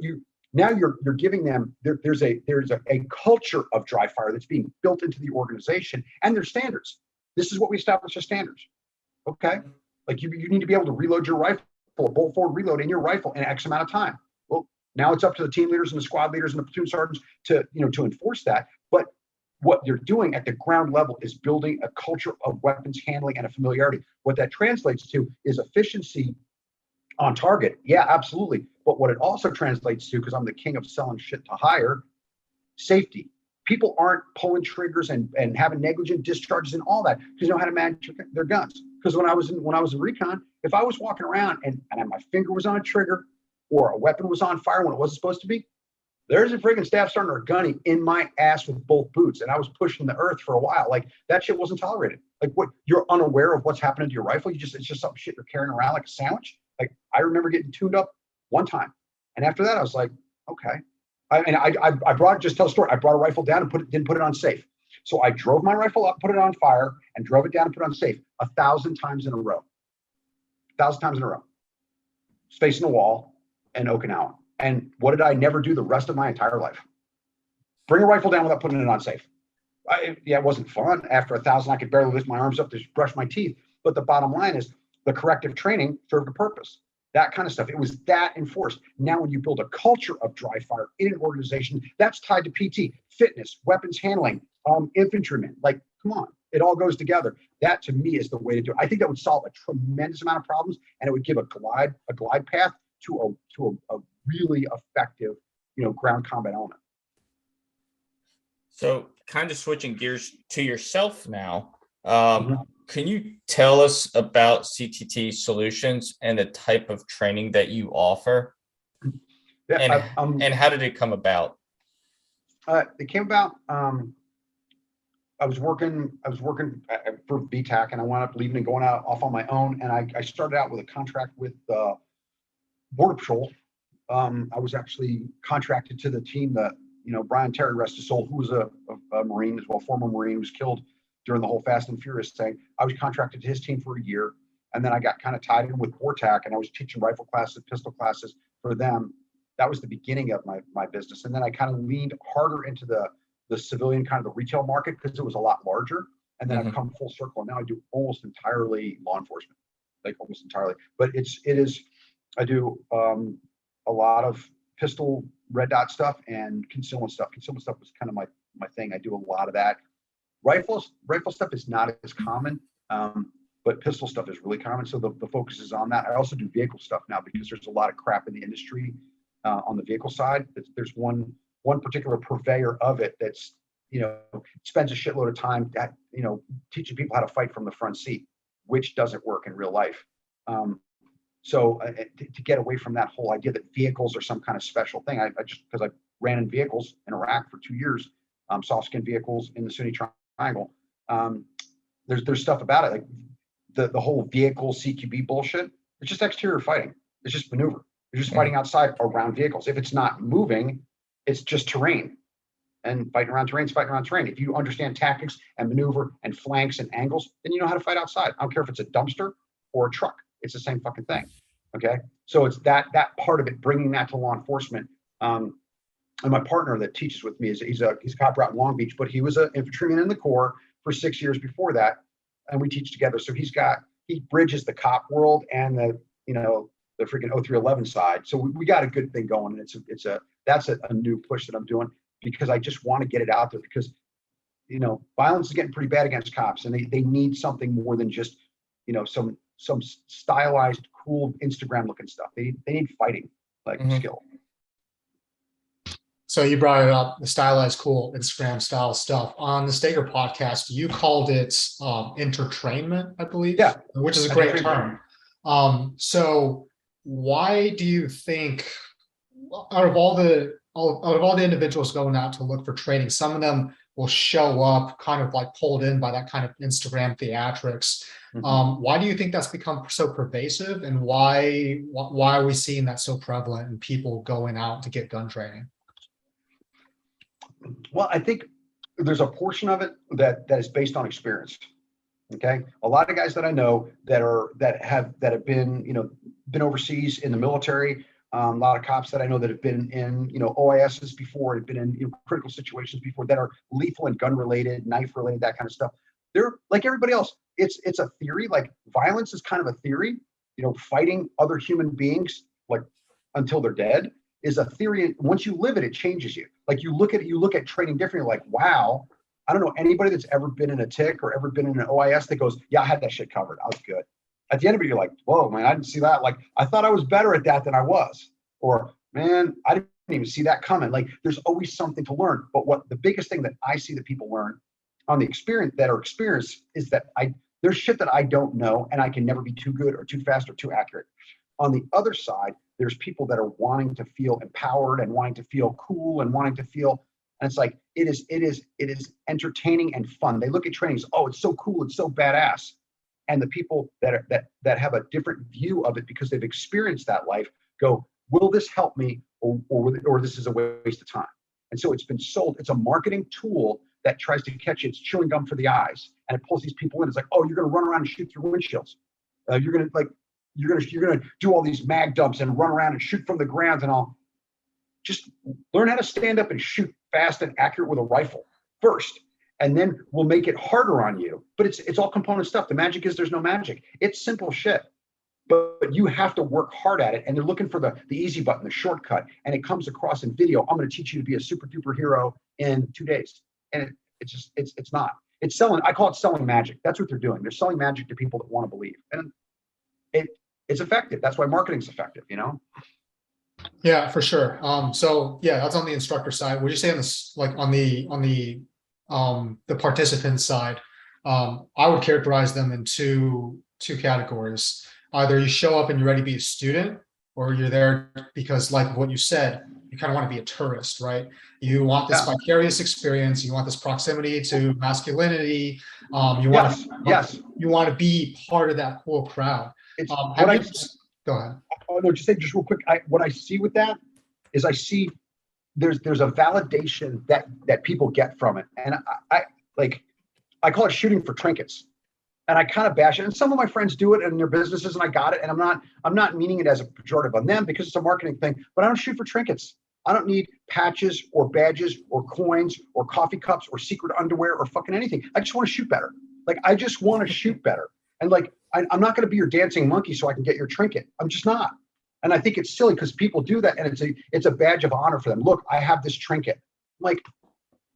D: now you're giving them, there's a culture of dry fire that's being built into the organization, and there's standards. This is what we establish as standards. Okay, like you need to be able to reload your rifle, a bolt forward reload in your rifle in X amount of time. Well, now it's up to the team leaders and the squad leaders and the platoon sergeants to enforce that. But what you're doing at the ground level is building a culture of weapons handling and a familiarity. What that translates to is efficiency on target. Yeah, absolutely. But what it also translates to, because I'm the king of selling shit to hire, safety. People aren't pulling triggers and having negligent discharges and all that because they know how to manage their guns. Because when I was in recon, if I was walking around and my finger was on a trigger or a weapon was on fire when it wasn't supposed to be, there's a friggin' staff sergeant or gunny in my ass with both boots, and I was pushing the earth for a while. Like that shit wasn't tolerated. Like what, you're unaware of what's happening to your rifle. It's just some shit you're carrying around like a sandwich. Like I remember getting tuned up one time, and after that I was like, okay. I brought, just tell a story. I brought a rifle down and didn't put it on safe. So I drove my rifle up, put it on fire, and drove it down and put it on safe 1,000 times in a row. 1,000 times in a row. Facing the wall in Okinawa. And what did I never do the rest of my entire life? Bring a rifle down without putting it on safe. It wasn't fun. After 1,000, I could barely lift my arms up to brush my teeth. But the bottom line is the corrective training served a purpose. That kind of stuff. It was that enforced. Now, when you build a culture of dry fire in an organization, that's tied to PT, fitness, weapons handling, infantrymen. Like, come on, it all goes together. That to me is the way to do it. I think that would solve a tremendous amount of problems, and it would give a glide path to a really effective, ground combat element.
A: So, kind of switching gears to yourself now. Can you tell us about CTT-Solutions and the type of training that you offer?
D: Yeah,
A: and how did it come about?
D: It came about. I was working for BTAC, and I wound up leaving and going off on my own. And I started out with a contract with Border Patrol. I was actually contracted to the team that, Brian Terry, rest his soul, who was a Marine as well, former Marine, who was killed during the whole Fast and Furious thing. I was contracted to his team for a year, and then I got kind of tied in with BORTAC, and I was teaching rifle classes, pistol classes for them. That was the beginning of my business. And then I kind of leaned harder into the civilian kind of the retail market because it was a lot larger. And then I've come full circle. And now I do almost entirely law enforcement, like almost entirely. But I do a lot of pistol red dot stuff and concealment stuff. Concealment stuff was kind of my thing. I do a lot of that. Rifle stuff is not as common, but pistol stuff is really common. So the focus is on that. I also do vehicle stuff now because there's a lot of crap in the industry on the vehicle side. There's one particular purveyor of it that's, spends a shitload of time at, teaching people how to fight from the front seat, which doesn't work in real life. So to get away from that whole idea that vehicles are some kind of special thing, I just, because I ran in vehicles in Iraq for 2 years, soft skin vehicles in the Sunni Triangle. There's stuff about it, like the whole vehicle CQB bullshit. It's just exterior fighting. It's just maneuver. You're just fighting outside around vehicles. If it's not moving, it's just terrain. And fighting around terrain is fighting around terrain. If you understand tactics and maneuver and flanks and angles, then you know how to fight outside. I don't care if it's a dumpster or a truck. It's the same fucking thing. Okay. So it's that part of it, bringing that to law enforcement. and my partner that teaches with me he's a cop out in Long Beach, but he was an infantryman in the Corps for 6 years before that, and we teach together. So he bridges the cop world and the the freaking 0311 side. So we got a good thing going, and that's a new push that I'm doing because I just want to get it out there because violence is getting pretty bad against cops, and they need something more than just some stylized, cool Instagram looking stuff. They need fighting skill.
B: So you brought it up, the stylized, cool Instagram style stuff. On the Stager podcast, you called it intertrainment, I believe.
D: Yeah,
B: which is a great term. So why do you think, out of all the individuals going out to look for training, some of them will show up kind of like pulled in by that kind of Instagram theatrics? Why do you think that's become so pervasive, and why are we seeing that so prevalent in people going out to get gun training?
D: Well, I think there's a portion of it that is based on experience. Okay, a lot of guys that I know that have been been overseas in the military. A lot of cops that I know that have been in OISs before, have been in critical situations before, that are lethal and gun related, knife related, that kind of stuff. They're like everybody else. It's a theory. Like violence is kind of a theory. Fighting other human beings like until they're dead is a theory. Once you live it, it changes you. Like you look at training differently. Like, wow, I don't know anybody that's ever been in a TIC or ever been in an OIS that goes, yeah, I had that shit covered. I was good. At the end of it, you're like, whoa, man, I didn't see that. Like, I thought I was better at that than I was. Or, man, I didn't even see that coming. Like, there's always something to learn. But what the biggest thing that I see that people learn on the experience is that there's shit that I don't know, and I can never be too good or too fast or too accurate. On the other side, there's people that are wanting to feel empowered and wanting to feel cool and wanting to feel, and it's like, it is entertaining and fun. They look at trainings, oh, it's so cool, it's so badass. And the people that have a different view of it because they've experienced that life go, will this help me, or this is a waste of time? And so it's been sold. It's a marketing tool that tries to catch you. It's chewing gum for the eyes, and it pulls these people in. It's like, oh, you're going to run around and shoot through windshields. You're going to do all these mag dumps and run around and shoot from the ground and all. Just learn how to stand up and shoot fast and accurate with a rifle first. And then we'll make it harder on you. But it's all component stuff. The magic is there's no magic. It's simple shit. But you have to work hard at it. And they're looking for the easy button, the shortcut. And it comes across in video. I'm going to teach you to be a super duper hero in 2 days. And it's not. It's selling. I call it selling magic. That's what they're doing. They're selling magic to people that want to believe. And it's effective. That's why marketing's effective,
B: Yeah, for sure. So yeah, that's on the instructor side. Would you say on this, like on the participant side, I would characterize them in two categories. Either you show up and you're ready to be a student, or you're there because, like what you said, you kind of want to be a tourist, right? You want this vicarious experience. You want this proximity to masculinity. You want to be part of that cool crowd.
D: Go
B: ahead.
D: Oh no, just real quick. What I see with that is I see there's a validation that people get from it, and I call it shooting for trinkets, and I kind of bash it. And some of my friends do it in their businesses, and I got it. And I'm not meaning it as a pejorative on them because it's a marketing thing. But I don't shoot for trinkets. I don't need patches or badges or coins or coffee cups or secret underwear or fucking anything. I just want to shoot better. Like I just want to shoot better. And like I'm not going to be your dancing monkey so I can get your trinket. I'm just not. And I think it's silly because people do that, and it's a badge of honor for them. Look, I have this trinket. I'm like,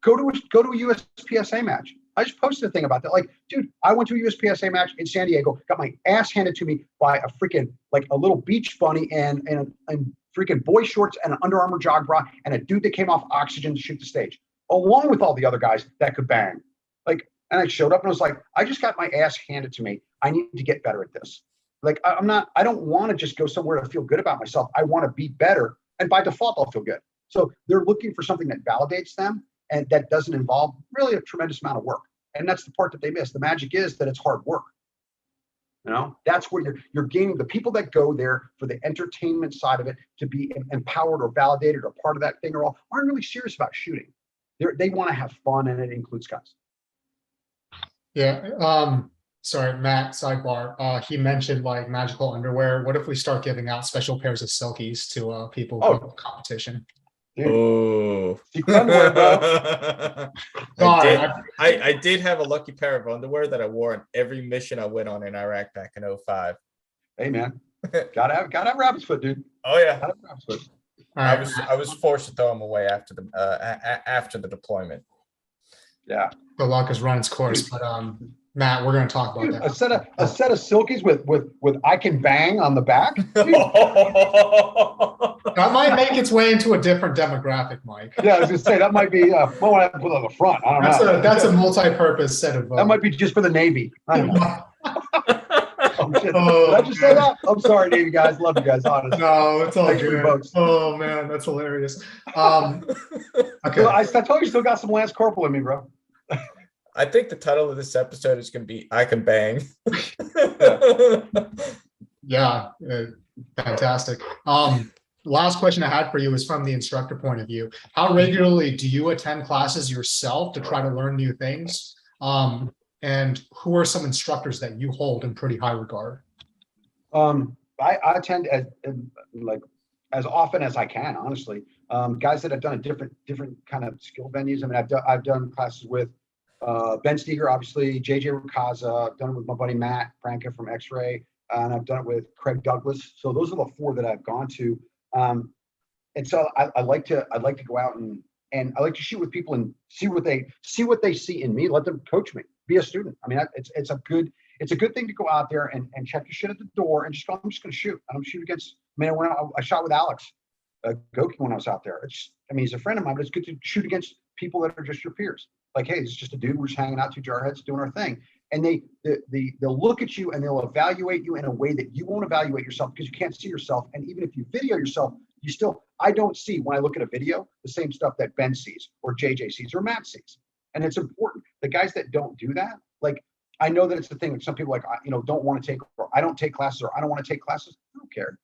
D: go to a USPSA match. I just posted a thing about that. Like, dude, I went to a USPSA match in San Diego, got my ass handed to me by a freaking a little beach bunny and freaking boy shorts and an Under Armour jog bra and a dude that came off oxygen to shoot the stage, along with all the other guys that could bang. And I showed up and I was like, I just got my ass handed to me. I need to get better at this. Like, I don't want to just go somewhere to feel good about myself. I want to be better. And by default, I'll feel good. So they're looking for something that validates them and that doesn't involve really a tremendous amount of work. And that's the part that they miss. The magic is that it's hard work. That's where you're gaining. The people that go there for the entertainment side of it, to be empowered or validated or part of that thing aren't really serious about shooting. They want to have fun, and it includes guns.
B: Yeah. Sorry, Matt, sidebar. He mentioned like magical underwear. What if we start giving out special pairs of silkies to people for competition?
D: Dude,
A: Oh.
D: secret underwear, bro.
A: I did.
B: Sorry,
A: I did have a lucky pair of underwear that I wore on every mission I went on in Iraq back in 05.
D: Hey man, gotta have rabbit's foot, dude.
A: Oh yeah.
D: Gotta have rabbit's foot.
B: all
A: I
B: right.
A: was forced to throw them away after the after the deployment.
D: Yeah.
B: The luck has run its course, but Matt, we're going to talk about
D: Dude,
B: that.
D: a set of silkies with I can bang on the back. Dude.
B: That might make its way into a different demographic, Mike.
D: Yeah, I was gonna say that might be what would I put on the front? I don't know.
B: That's a multi-purpose set of.
D: That might be just for the Navy. I don't know. Oh, shit.
B: Oh,
D: Did I just say that? I'm sorry, Navy guys. Love you guys, honestly.
B: No, it's all
D: Thanks for your
B: good.
D: votes.
B: Oh man, that's hilarious. Okay.
D: Well, I told you still got some Lance Corporal in me, bro.
A: I think the title of this episode is going to be "I Can Bang."
B: Yeah, fantastic. Last question I had for you is from the instructor point of view. How regularly do you attend classes yourself to try to learn new things? And who are some instructors that you hold in pretty high regard?
D: I attend as often as I can, honestly. Guys that have done a different kind of skill venues. I mean, I've done classes with Ben Steger, obviously, JJ Rakaza. I've done it with my buddy Matt Franca from X-Ray, and I've done it with Craig Douglas. So those are the four that I've gone to. And so I like to go out and I like to shoot with people and see what they see in me. Let them coach me. Be a student. I mean, it's a good thing to go out there and check your shit at the door and just go, I'm just going to shoot. And I'm shooting against. I mean, I shot with Alex Goki when I was out there. He's a friend of mine, but it's good to shoot against people that are just your peers. Like, hey, it's just a dude. We're just hanging out, two jarheads, doing our thing. And they'll look at you and they'll evaluate you in a way that you won't evaluate yourself because you can't see yourself. And even if you video yourself, I don't see when I look at a video the same stuff that Ben sees or JJ sees or Matt sees. And it's important. The guys that don't do that, like, I know that it's the thing that some people don't want to take, or I don't take classes, or I don't want to take classes. I don't care.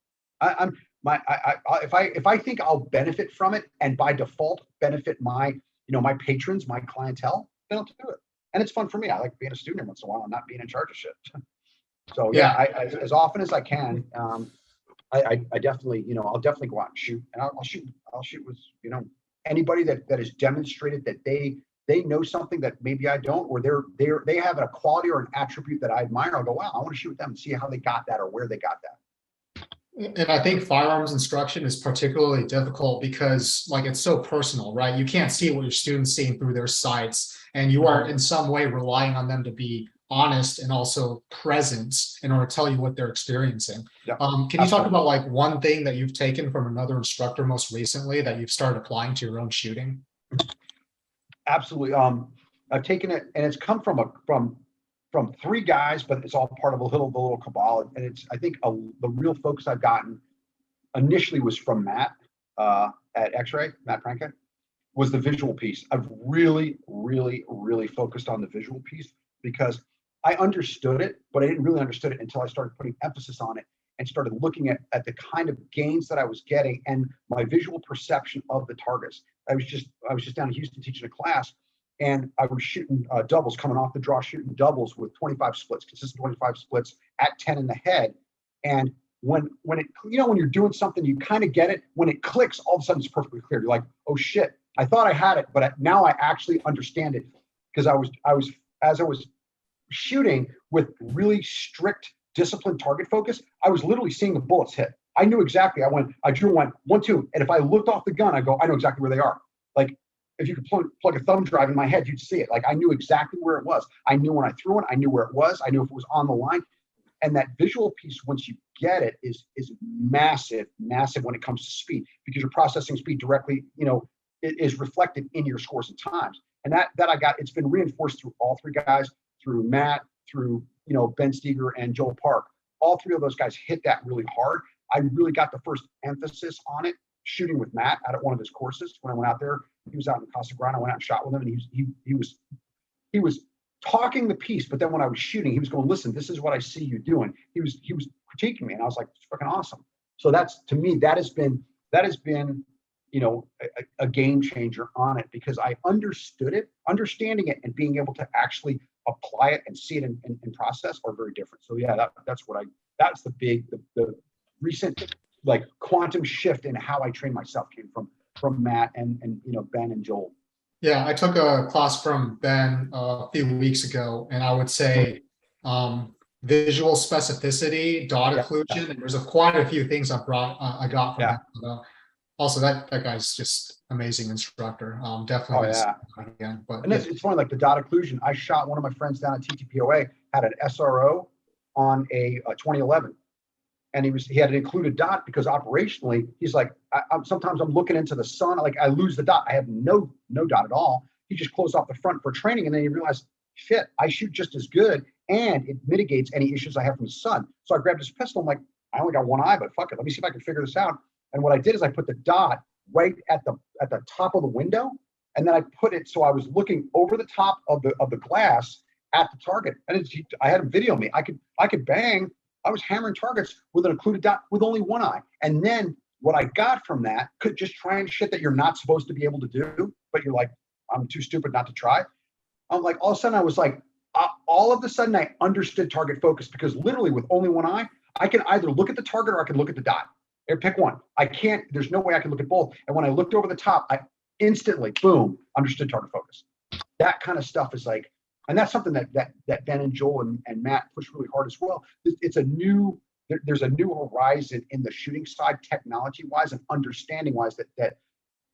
D: If I think I'll benefit from it and by default benefit my patrons, my clientele, then I'll do it. And it's fun for me. I like being a student once in a while and not being in charge of shit. So yeah, as often as I can, I definitely, I'll definitely go out and shoot, and I'll shoot with, anybody that has demonstrated that they know something that maybe I don't, or they have a quality or an attribute that I admire. I'll go, wow, I want to shoot with them and see how they got that or where they got that.
B: And I think firearms instruction is particularly difficult because it's so personal, right? You can't see what your students seeing through their sights, and you are in some way relying on them to be honest and also present in order to tell you what they're experiencing.
D: Yep.
B: Can you talk about one thing that you've taken from another instructor most recently that you've started applying to your own shooting?
D: Absolutely. I've taken it, and it's come from three guys, but it's all part of a little cabal. And it's, I think, the real focus I've gotten initially was from Matt at X-Ray, Matt Franca, was the visual piece. I've really, really, really focused on the visual piece because I understood it, but I didn't really understand it until I started putting emphasis on it and started looking at the kind of gains that I was getting and my visual perception of the targets. I was just down in Houston teaching a class, and I was shooting doubles, coming off the draw, shooting doubles with 25 splits, consistent 25 splits at 10 in the head. And when it, when you're doing something, you kind of get it. When it clicks, all of a sudden it's perfectly clear. You're like, oh shit, I thought I had it, but now I actually understand it, because as I was shooting with really strict, disciplined target focus, I was literally seeing the bullets hit. I knew exactly. I drew 1, 2, and if I looked off the gun, I go, I know exactly where they are. Like, if you could plug a thumb drive in my head, you'd see it. Like, I knew exactly where it was. I knew when I threw it. I knew where it was. I knew if it was on the line. And that visual piece, once you get it, is massive when it comes to speed, because your processing speed directly, is reflected in your scores and times. And that I got, it's been reinforced through all three guys, through Matt, through, Ben Steger and Joel Park. All three of those guys hit that really hard. I really got the first emphasis on it shooting with Matt out at one of his courses. When I went out there, he was out in Casa Grande. I went out and shot with him, and he was talking the piece, but then when I was shooting, he was going, listen, this is what I see you doing. He was critiquing me, and I was like, it's fucking awesome. So that's, to me, that has been a game changer on it, because I understood it. Understanding it and being able to actually apply it and see it in process are very different. So yeah, that's the recent quantum shift in how I train myself came from from Matt and Ben and Joel?
B: Yeah, I took a class from Ben a few weeks ago, and I would say visual specificity, dot
D: Yeah.
B: occlusion, and there's quite a few things I got from
D: Yeah.
B: him. Also, that guy's just amazing instructor. Definitely
D: Oh
B: gonna see
D: yeah.
B: him again. But
D: And it's funny, like the dot occlusion. I shot one of my friends down at TTPOA, had an SRO on a 2011, and he had an included dot because operationally he's like, sometimes I'm looking into the sun, like I lose the dot. I have no dot at all. He just closed off the front for training, and then he realized, shit, I shoot just as good, and it mitigates any issues I have from the sun. So I grabbed his pistol. I'm like, I only got one eye, but fuck it, let me see if I can figure this out. And what I did is I put the dot right at the top of the window, and then I put it so I was looking over the top of the glass at the target. And I had him video me. I could bang. I was hammering targets with an occluded dot with only one eye. And then what I got from that, could just trying shit that you're not supposed to be able to do, but you're like, I'm too stupid not to try. I'm like, all of a sudden I was like, all of a sudden I understood target focus, because literally with only one eye, I can either look at the target or I can look at the dot. Pick one. I can't, there's no way I can look at both. And when I looked over the top, I instantly, boom, understood target focus. That kind of stuff is like, and that's something that Ben and Joel and Matt push really hard as well. It's a new, there's a new horizon in the shooting side, technology wise and understanding wise, that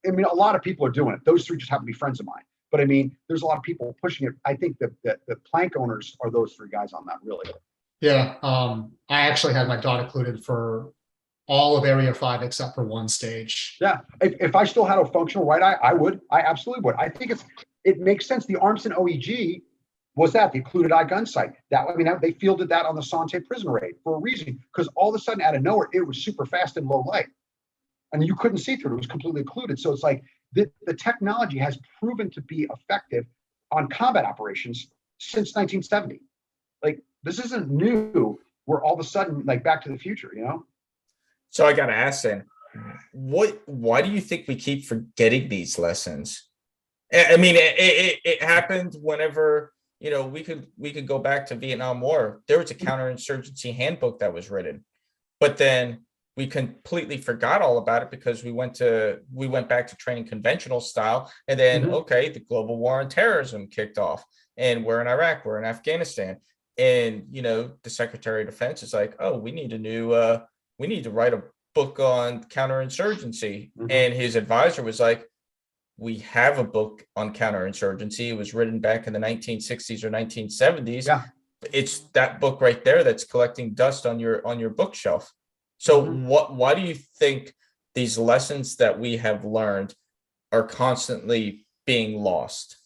D: I mean, a lot of people are doing it. Those three just happen to be friends of mine. But I mean, there's a lot of people pushing it. I think that the plank owners are those three guys on that, really.
B: yeah, I actually had my dot occluded for all of Area 5 except for one stage.
D: Yeah, if I still had a functional right eye, I would. I absolutely would. I think it makes sense. The Armson OEG was the occluded eye gun sight. They fielded that on the Sante prison raid for a reason, because all of a sudden out of nowhere, it was super fast and low light. And you couldn't see through it. It was completely occluded. So it's like the technology has proven to be effective on combat operations since 1970. Like, this isn't new. We're all of a sudden like Back to the Future, you know?
A: So I got to ask then, why do you think we keep forgetting these lessons? I mean, it happened whenever, we could go back to Vietnam War. There was a counterinsurgency handbook that was written, but then we completely forgot all about it because we went back to training conventional style. And then, okay, the global war on terrorism kicked off, and we're in Iraq, we're in Afghanistan. And, the Secretary of Defense is like, oh, we need to write a book on counterinsurgency. And his advisor was like, we have a book on counterinsurgency. It was written back in the 1960s or 1970s.
D: Yeah.
A: It's that book right there that's collecting dust on your bookshelf. So why do you think these lessons that we have learned are constantly being lost?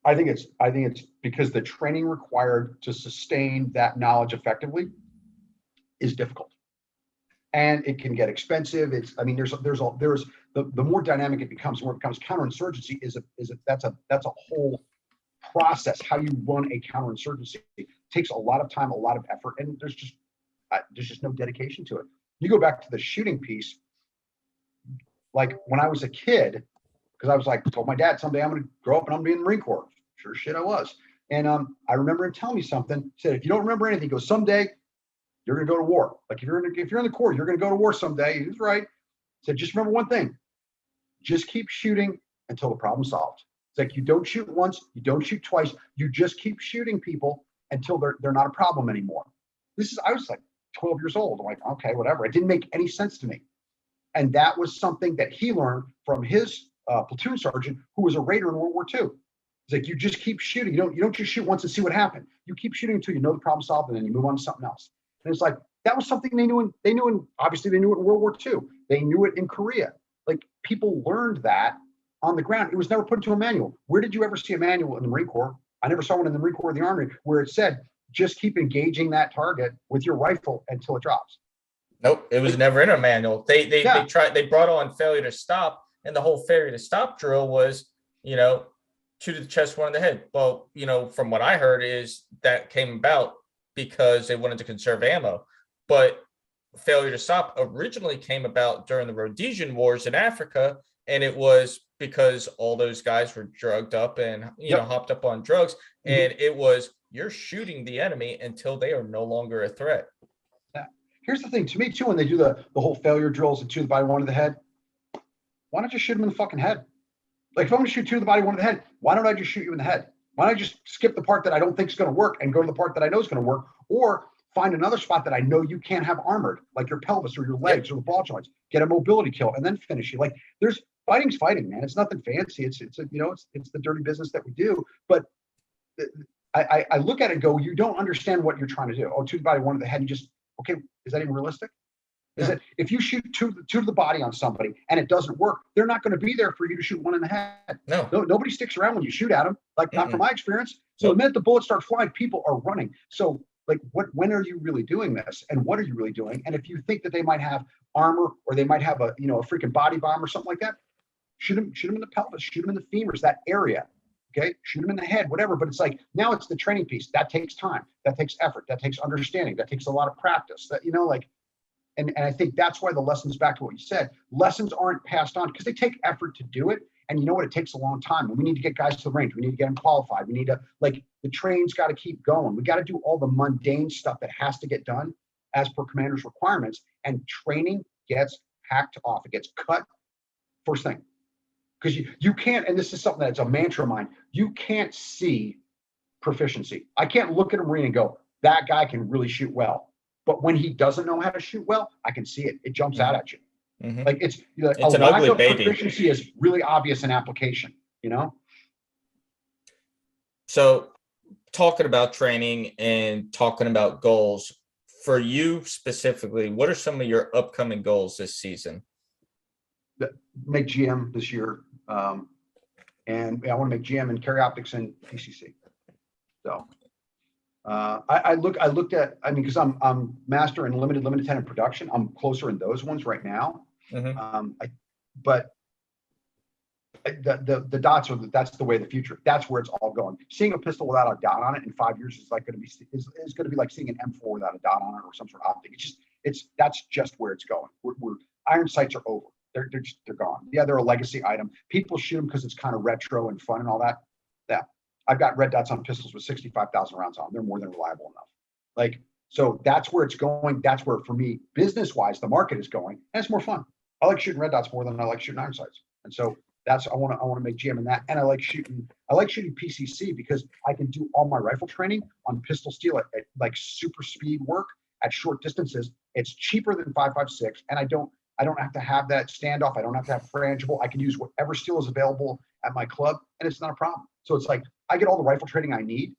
D: I think it's because the training required to sustain that knowledge effectively is difficult, and it can get expensive. There's the more dynamic it becomes, the more it becomes. Counterinsurgency that's a whole process. How you run a counterinsurgency takes a lot of time, a lot of effort, and there's just no dedication to it. You go back to the shooting piece, like when I was a kid, because I was like, told my dad someday I'm going to grow up and I'm going to be in the Marine Corps. Sure shit, I was. And I remember him telling me something. Said, if you don't remember anything, he goes, someday you're going to go to war. Like if you're in the Corps, you're going to go to war someday. He was right. Said, just remember one thing: just keep shooting until the problem's solved. It's like, you don't shoot once, you don't shoot twice, you just keep shooting people until they're not a problem anymore. I was like 12 years old. I'm like, okay, whatever. It didn't make any sense to me. And that was something that he learned from his platoon sergeant, who was a Raider in World War II. It's like, you just keep shooting. You don't just shoot once and see what happened. You keep shooting until you know the problem solved, and then you move on to something else. And it's like, that was something they knew obviously they knew it in World War II. They knew it in Korea. Like, people learned that on the ground. It was never put into a manual. Where did you ever see a manual in the Marine Corps? I never saw one in the Marine Corps or the Army where it said, just keep engaging that target with your rifle until it drops.
A: Nope, it was never in a manual. They brought on failure to stop, and the whole failure to stop drill was, shoot at the chest, one in the head. Well, from what I heard is that came about because they wanted to conserve ammo. But failure to stop originally came about during the Rhodesian Wars in Africa, and it was because all those guys were drugged up and hopped up on drugs, and it was, you're shooting the enemy until they are no longer a threat.
D: Yeah. Here's the thing, to me too, when they do the whole failure drills and to the body, one to the head, why not just shoot him in the fucking head? Like, if I'm gonna shoot two in the body, one in the head, why don't I just shoot you in the head? Why don't I just skip the part that I don't think is going to work and go to the part that I know is going to work, or find another spot that I know you can't have armored, like your pelvis or your legs or the ball joints, get a mobility kill and then finish you. Like, there's fighting's fighting, man. It's nothing fancy. It's the dirty business that we do. But I look at it and go, you don't understand what you're trying to do. Oh, two to the body, one to the head. And you just, okay, is that even realistic? Is it, if you shoot two to the body on somebody and it doesn't work, they're not going to be there for you to shoot one in the head.
A: No.
D: Nobody sticks around when you shoot at them. Like, not from my experience. So the minute the bullets start flying, people are running. So like, when are you really doing this? And what are you really doing? And if you think that they might have armor or they might have a freaking body bomb or something like that, shoot them in the pelvis, shoot them in the femurs, that area. Okay, shoot them in the head, whatever. But it's like, now it's the training piece. That takes time. That takes effort. That takes understanding. That takes a lot of practice. That, like, and I think that's why the lessons, back to what you said, lessons aren't passed on because they take effort to do it. And you know what? It takes a long time. And we need to get guys to the range. We need to get them qualified. We need to, like, the train's got to keep going. We got to do all the mundane stuff that has to get done as per commander's requirements. And training gets hacked off. It gets cut first thing. Because you can't, and this is something that's a mantra of mine, you can't see proficiency. I can't look at a Marine and go, that guy can really shoot well. But when he doesn't know how to shoot well, I can see it. It jumps out at you. Like, it's a
A: an
D: lack
A: ugly
D: of
A: baby.
D: proficiency is really obvious in application,
A: So talking about training and talking about goals, for you specifically, what are some of your upcoming goals this season?
D: Make GM this year. And I want to make GM and carry optics and PCC. So I looked at, because I'm master in limited 10 in production. I'm closer in those ones right now. But the dots that's the way of the future. That's where it's all going. Seeing a pistol without a dot on it in 5 years is like going to be like seeing an M4 without a dot on it or some sort of optic. That's just where it's going. We're iron sights are over. They're gone. Yeah, they're a legacy item. People shoot them because it's kind of retro and fun and all that. Yeah, I've got red dots on pistols with 65,000 rounds on them. They're more than reliable enough. Like, so that's where it's going. That's where, for me, business-wise, the market is going, and it's more fun. I like shooting red dots more than I like shooting iron sights, and so that's I want to make GM in that. And I like shooting PCC because I can do all my rifle training on pistol steel at like super speed work at short distances. It's cheaper than 5.56, and I don't have to have that standoff. I don't have to have frangible. I can use whatever steel is available at my club, and it's not a problem. So it's like I get all the rifle training I need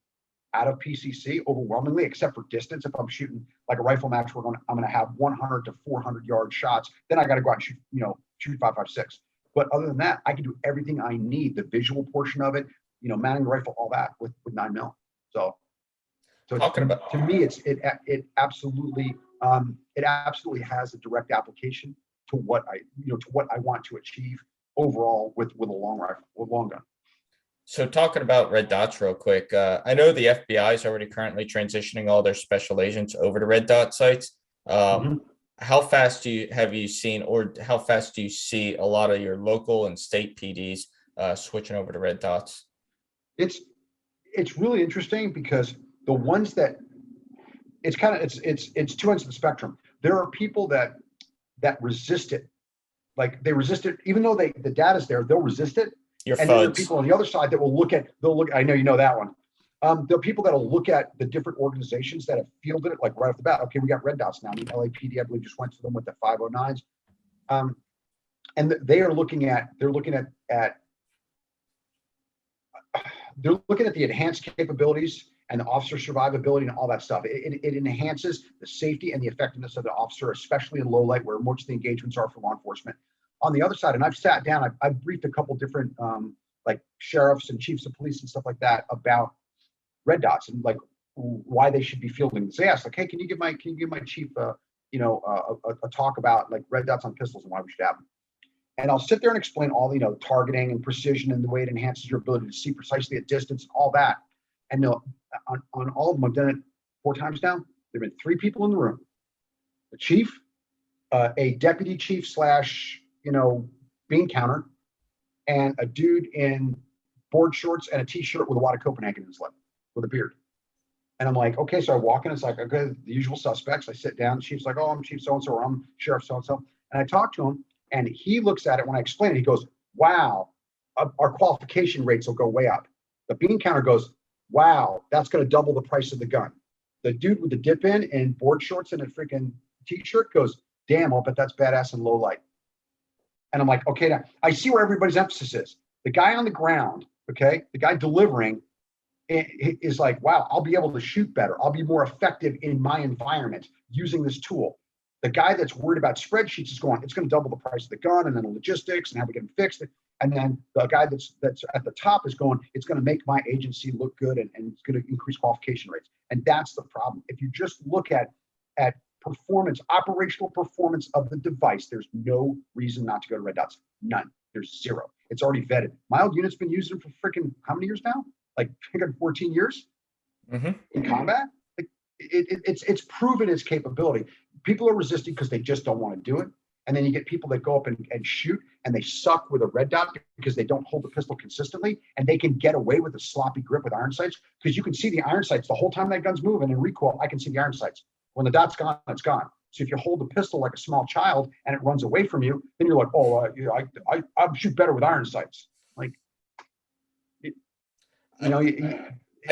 D: out of PCC overwhelmingly, except for distance. If I'm shooting like a rifle match, I'm going to have 100 to 400 yard shots. Then I got to go out and shoot 5.56. But other than that, I can do everything I need. The visual portion of it, mounting the rifle, all that with 9mm. So to me, it absolutely has a direct application to what I want to achieve overall with a long rifle, with long gun.
A: So talking about red dots real quick, I know the FBI is already currently transitioning all their special agents over to red dot sites. How fast have you seen, or how fast do you see a lot of your local and state PDs switching over to red dots?
D: It's really interesting because the ones that it's two ends of the spectrum. There are people that resist it, like they resist it, even though the data's there, they'll resist it.
A: Your
D: and then there are people on the other side that will look. I know you know that one. There are people that'll look at the different organizations that have fielded it, like right off the bat. Okay, we got red dots now. I mean, LAPD, I believe, just went to them with the 509s, and they're looking at the enhanced capabilities and the officer survivability and all that stuff. It enhances the safety and the effectiveness of the officer, especially in low light, where most of the engagements are for law enforcement. On the other side, and I've sat down, I've briefed a couple different like sheriffs and chiefs of police and stuff like that about red dots and like why they should be fielding. They ask like, hey, can you give my chief a talk about like red dots on pistols and why we should have them? And I'll sit there and explain all the targeting and precision and the way it enhances your ability to see precisely at distance and all that. And on all of them, I've done it 4 times now. There've been 3 people in the room: the chief, a deputy chief / bean counter, and a dude in board shorts and a t-shirt with a wad of Copenhagen in his lip with a beard. And I'm like, okay, so I walk in, it's like, okay, the usual suspects. I sit down, the chief's like, oh, I'm chief so-and-so, or I'm sheriff so-and-so. And I talk to him, And he looks at it when I explain it. He goes, wow, our qualification rates will go way up. The bean counter goes, wow, that's going to double the price of the gun. The dude with the dip in and board shorts and a freaking t-shirt goes, damn, I'll bet that's badass in low light. And I'm like, okay, now I see where everybody's emphasis is. The guy on the ground, okay, the guy delivering is like, wow, I'll be able to shoot better. I'll be more effective in my environment using this tool. The guy that's worried about spreadsheets is going, it's going to double the price of the gun and then the logistics and how we get them fixed. And then the guy that's at the top is going, it's going to make my agency look good and it's going to increase qualification rates. And that's the problem. If you just look at performance, operational performance of the device, there's no reason not to go to red dots. None. There's zero. It's already vetted. My old unit's been using it for freaking how many years now? Like 14 years in combat. Like it's proven its capability. People are resisting because they just don't want to do it. And then you get people that go up and shoot and they suck with a red dot because they don't hold the pistol consistently, and they can get away with a sloppy grip with iron sights because you can see the iron sights the whole time that gun's moving. In recoil, I can see the iron sights. When the dot's gone, it's gone. So if you hold the pistol like a small child and it runs away from you, then you're like, oh, I shoot better with iron sights. Like, I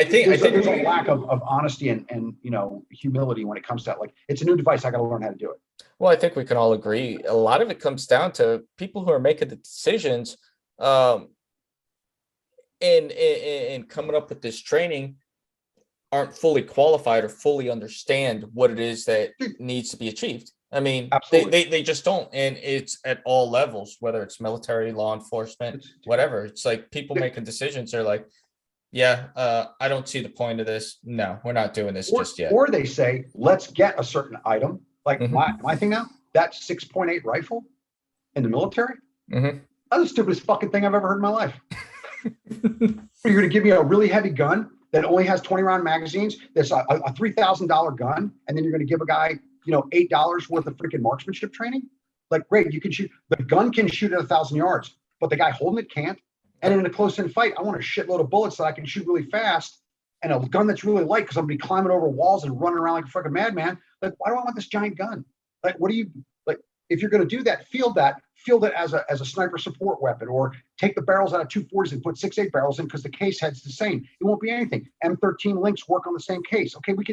D: think there's a lack of honesty and humility when it comes to that. Like, it's a new device. I got to learn how to do it.
A: Well, I think we can all agree. A lot of it comes down to people who are making the decisions, and coming up with this training aren't fully qualified or fully understand what it is that needs to be achieved. I mean, they just don't. And it's at all levels, whether it's military, law enforcement, whatever. It's like people making decisions are like, yeah, I don't see the point of this. No, we're not doing this just yet.
D: Or they say, let's get a certain item. Like my thing now, that 6.8 rifle in the military, that's the stupidest fucking thing I've ever heard in my life. You're going to give me a really heavy gun that only has 20 round magazines. That's a $3,000 gun. And then you're going to give a guy, $8 worth of freaking marksmanship training. Like, great. You can shoot, the gun can shoot at 1,000 yards, but the guy holding it can't. And in a close-in fight, I want a shitload of bullets that I can shoot really fast, and a gun that's really light because I'm going to be climbing over walls and running around like a fucking madman. Like, why do I want this giant gun? Like, what do you like? If you're going to do that, field it as a sniper support weapon, or take the barrels out of 240s and put 6.8 barrels in because the case head's the same. It won't be anything. M13 links work on the same case. Okay, we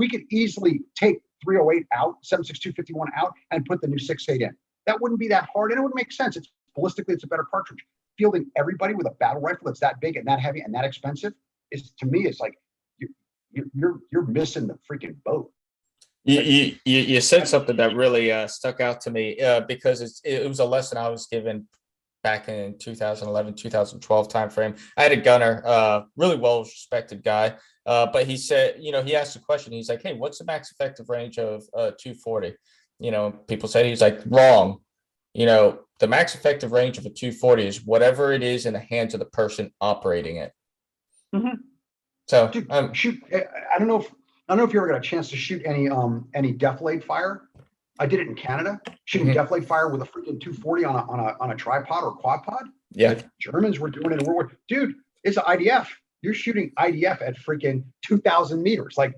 D: could easily take 308 out, 7.6251 out, and put the new 6.8 in. That wouldn't be that hard, and it would make sense. It's ballistically, it's a better cartridge. Fielding everybody with a battle rifle that's that big and that heavy and that expensive is, to me, it's like you're missing the freaking boat.
A: You said something that really stuck out to me because it was a lesson I was given back in 2011, 2012 timeframe. I had a gunner, really well respected guy, but he said, he asked a question. He's like, "Hey, what's the max effective range of 240?" People said, he's like, "Wrong. The max effective range of a 240 is whatever it is in the hands of the person operating it." So,
D: dude, shoot. I don't know if you ever got a chance to shoot any deflate fire. I did it in Canada, shooting deflate fire with a freaking 240 on a tripod or quad pod.
A: Yeah,
D: the Germans were doing it in World War. Dude, it's an IDF. You're shooting IDF at freaking 2,000 meters. Like,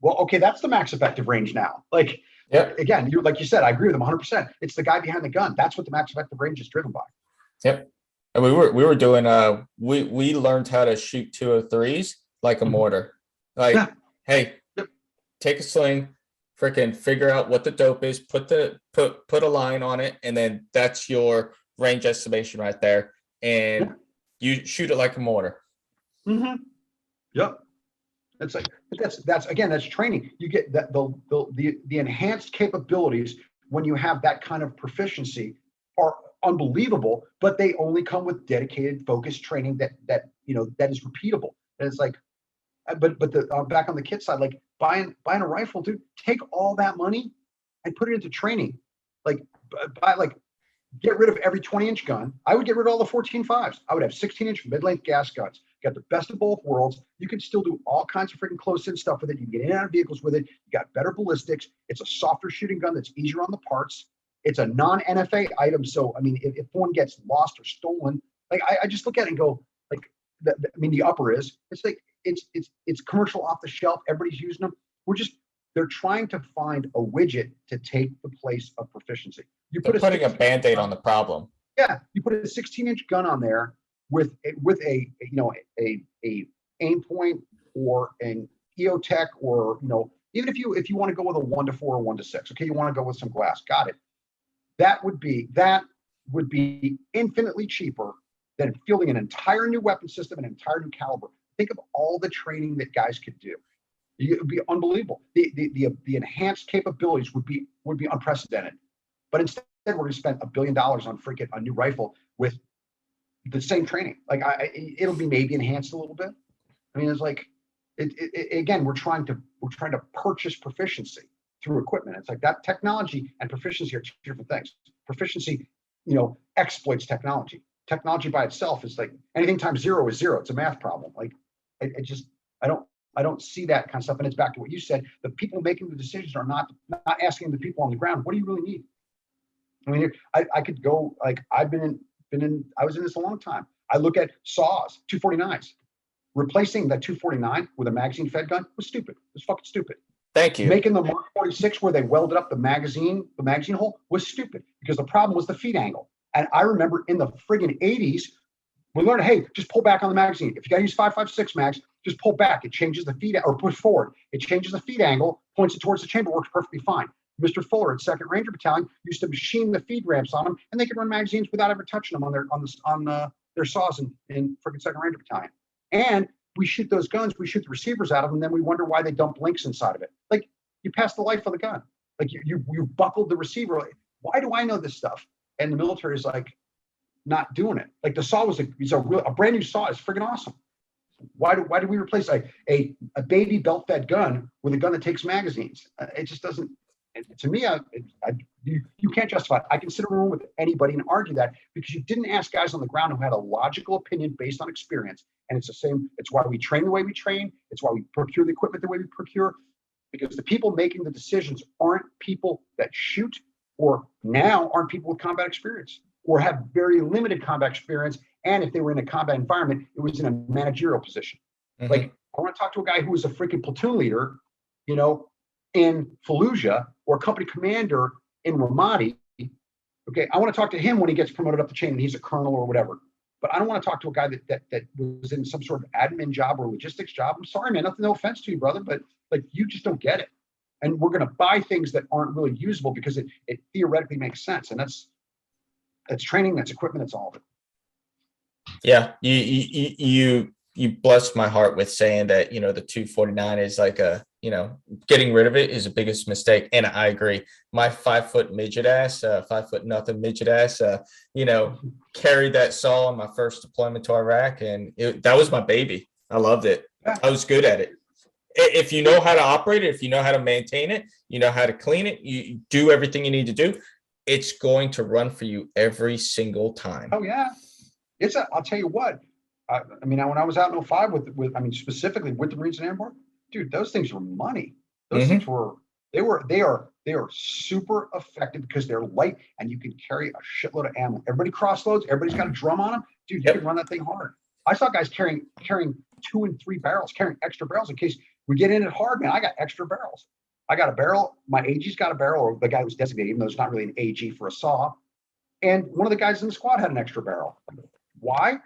D: well, okay, that's the max effective range now. Like. Yeah. Again, like you said, I agree with him 100%. It's the guy behind the gun. That's what the max effective range is driven by.
A: Yep. And we were doing we learned how to shoot 203s like a mortar. Like, hey, take a sling, freaking figure out what the dope is, put a line on it, and then that's your range estimation right there. And you shoot it like a mortar.
D: Yep. It's like that's training. You get that the enhanced capabilities when you have that kind of proficiency are unbelievable, but they only come with dedicated, focused training that is repeatable. And it's like, but the back on the kit side, like buying a rifle, dude, take all that money and put it into training. Like get rid of every 20-inch gun. I would get rid of all the 14.5s. I would have 16-inch mid-length gas guns. Got the best of both worlds. You can still do all kinds of freaking close-in stuff with it. You can get in and out of vehicles with it. You got better ballistics. It's a softer shooting gun that's easier on the parts. It's a non-NFA item. So, I mean, if one gets lost or stolen, like I just look at it and go, like, the upper is. It's like it's commercial off the shelf. Everybody's using them. We're just they're trying to find a widget to take the place of proficiency. You
A: They're
D: put
A: putting a
D: 16
A: Band-Aid on the problem.
D: Yeah, you put a 16-inch gun on there with a you know a aim point or an EOTech, or even if you want to go with a 1 to 4 or 1 to 6, okay, you want to go with some glass, got it. That would be infinitely cheaper than fielding an entire new weapon system, an entire new caliber. Think of all the training that guys could do. It would be unbelievable. The enhanced capabilities would be unprecedented. But instead, we're going to spend $1 billion on freaking a new rifle with the same training. Like it'll be maybe enhanced a little bit. I mean, it's like again, we're trying to purchase proficiency through equipment. It's like that technology and proficiency are two different things. Proficiency, exploits technology. Technology by itself is like anything times 0 is 0. It's a math problem. Like I don't see that kind of stuff. And it's back to what you said. The people making the decisions are not asking the people on the ground, what do you really need? I mean, I could go, like, I was in this a long time. I look at saws, 249s. Replacing that 249 with a magazine fed gun was stupid. It was fucking stupid.
A: Thank you.
D: Making the Mark 46 where they welded up the magazine hole was stupid, because the problem was the feed angle. And I remember in the friggin' 80s, we learned, hey, just pull back on the magazine. If you got to use 5.56 mags, just pull back. It changes the feed, or push forward. It changes the feed angle, points it towards the chamber, works perfectly fine. Mr. Fuller at 2nd Ranger Battalion used to machine the feed ramps on them, and they could run magazines without ever touching them on their saws in freaking 2nd Ranger Battalion. And we shoot those guns, we shoot the receivers out of them, and then we wonder why they dump links inside of it. Like, you passed the life of the gun. Like you buckled the receiver. Like, why do I know this stuff? And the military is like not doing it. Like the saw was a brand new saw is freaking awesome. Why do we replace a baby belt fed gun with a gun that takes magazines? It just doesn't. To me, you can't justify it. I can sit in a room with anybody and argue that, because you didn't ask guys on the ground who had a logical opinion based on experience. And it's the same. It's why we train the way we train. It's why we procure the equipment the way we procure, because the people making the decisions aren't people that shoot, or now aren't people with combat experience, or have very limited combat experience. And if they were in a combat environment, it was in a managerial position. Mm-hmm. Like, I want to talk to a guy who was a freaking platoon leader, in Fallujah, or company commander in Ramadi. Okay, I want to talk to him when he gets promoted up the chain and he's a colonel or whatever. But I don't want to talk to a guy that was in some sort of admin job or logistics job. I'm sorry, man, no offense to you, brother, but like, you just don't get it. And we're going to buy things that aren't really usable because it theoretically makes sense. And that's training, that's equipment, that's all of it.
A: Yeah, you blessed my heart with saying that, the 249 is like getting rid of it is the biggest mistake. And I agree. My 5-foot midget ass, 5 foot nothing midget ass, carried that saw on my first deployment to Iraq, and that was my baby. I loved it. Yeah. I was good at it. If you know how to operate it, if you know how to maintain it, you know how to clean it, you do everything you need to do, it's going to run for you every single time.
D: Oh yeah. I'll tell you what, I mean, when I was out in 05 specifically with the Marines and Airborne, dude, those things were money. Those things they are super effective because they're light and you can carry a shitload of ammo. Everybody crossloads, everybody's got a drum on them. Dude, you can run that thing hard. I saw guys carrying 2 and 3 barrels, carrying extra barrels in case we get in it hard, man. I got extra barrels. I got a barrel. My AG's got a barrel, or the guy who's designated, even though it's not really an AG for a saw. And one of the guys in the squad had an extra barrel. Why?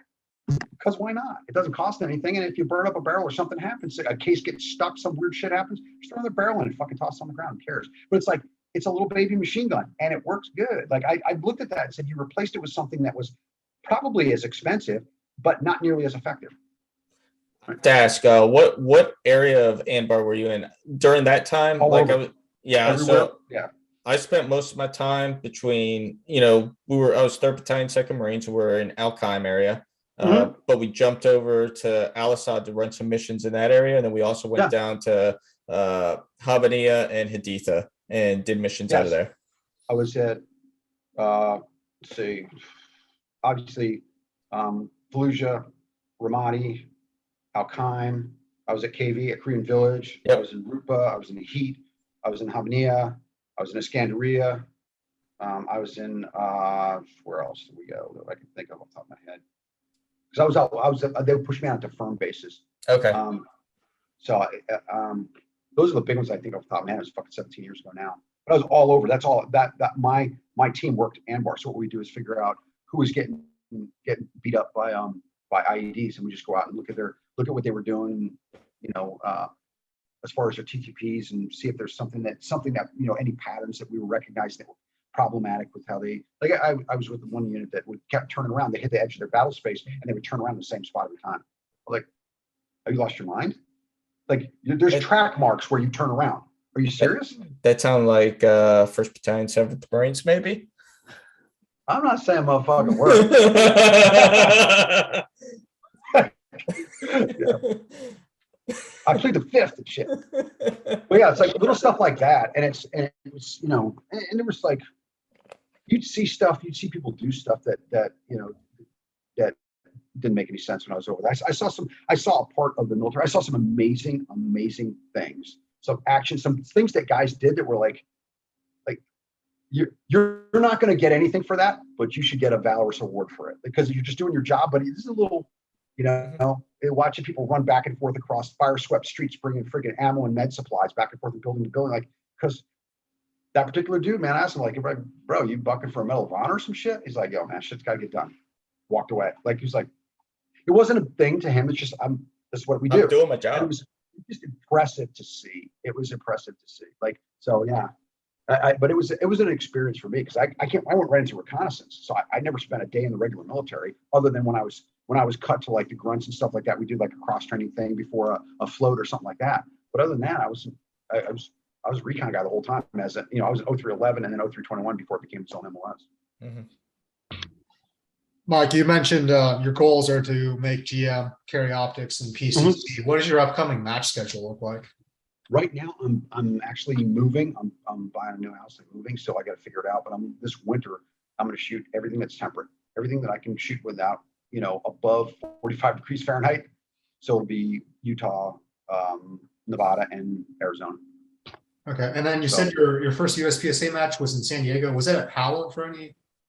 D: Because why not? It doesn't cost anything. And if you burn up a barrel or something happens, a case gets stuck, some weird shit happens, just throw another barrel in and fucking toss it on the ground. Who cares? But it's like, it's a little baby machine gun and it works good. Like I looked at that and said, you replaced it with something that was probably as expensive, but not nearly as effective.
A: To ask, what area of Anbar were you in during that time?
D: All over.
A: Everywhere. So
D: yeah.
A: I spent most of my time between, I was 3rd Battalion, 2nd Marines, who were in Al Qaim area. But we jumped over to Al Asad to run some missions in that area. And then we also went down to Habaniya and Haditha and did missions out of there.
D: I was at, obviously, Fallujah, Ramadi, Al Qaim. I was at KV, at Korean Village. Yep. I was in Rupa. I was in the Heat. I was in Habaniya. I was in Iskandaria. I was in, where else did we go that I can think of off the top of my head? Because they would push me out to firm bases.
A: Okay.
D: those are the big ones I think off the top of my head. It was fucking 17 years ago now. But I was all over. That's all that my team worked ANBAR. So what we do is figure out who was getting beat up by IEDs, and we just go out and look at what they were doing, you know, as far as their TTPs, and see if there's something that you know, any patterns that we were recognizing that were problematic with how they, like, I was with the one unit that kept turning around. They hit the edge of their battle space and they would turn around in the same spot every time. I'm like, have you lost your mind? Like, there's track marks where you turn around. Are you serious?
A: That sound like 1st Battalion, 7th Marines, maybe?
D: I'm not saying motherfucking word. Yeah. I plead the 5th and shit. But yeah, it's like little stuff like that. And it was, you know, and it was like, you'd see people do stuff that, you know, that didn't make any sense when I was over there. I saw a part of the military. I saw some amazing things, some action, some things that guys did that were like you're not going to get anything for that, but you should get a valorous award for it, because you're just doing your job. But it's a little, you know, watching people run back and forth across fire swept streets, bringing freaking ammo and med supplies back and forth from building to building, like, because that particular dude, man, I asked him, like, bro, you bucking for a Medal of Honor or some shit? He's like, yo, man, shit's got to get done. Walked away. Like, he's like, it wasn't a thing to him. It's just, this is what we do.
A: I'm doing my job.
D: And it was just impressive to see. It was impressive to see. Like, so yeah. But it was an experience for me, because I went right into reconnaissance. So I never spent a day in the regular military, other than when I was cut to like the grunts and stuff like that. We did like a cross training thing before a float or something like that. But other than that, I was a recon guy the whole time. As a, you know, I was an 0311 and then 0321 before it became its own MLS.
A: Mm-hmm.
B: Mike, you mentioned your goals are to make GM, carry optics, and PCC.
D: Mm-hmm.
B: What does your upcoming match schedule look like?
D: Right now, I'm actually moving. I'm buying a new house and moving, so I got to figure it out. But this winter, I'm going to shoot everything that's temperate, everything that I can shoot without, you know, above 45 degrees Fahrenheit. So it'll be Utah, Nevada, and Arizona.
B: Okay, and then you said your first USPSA match was in San Diego. Was it at Pala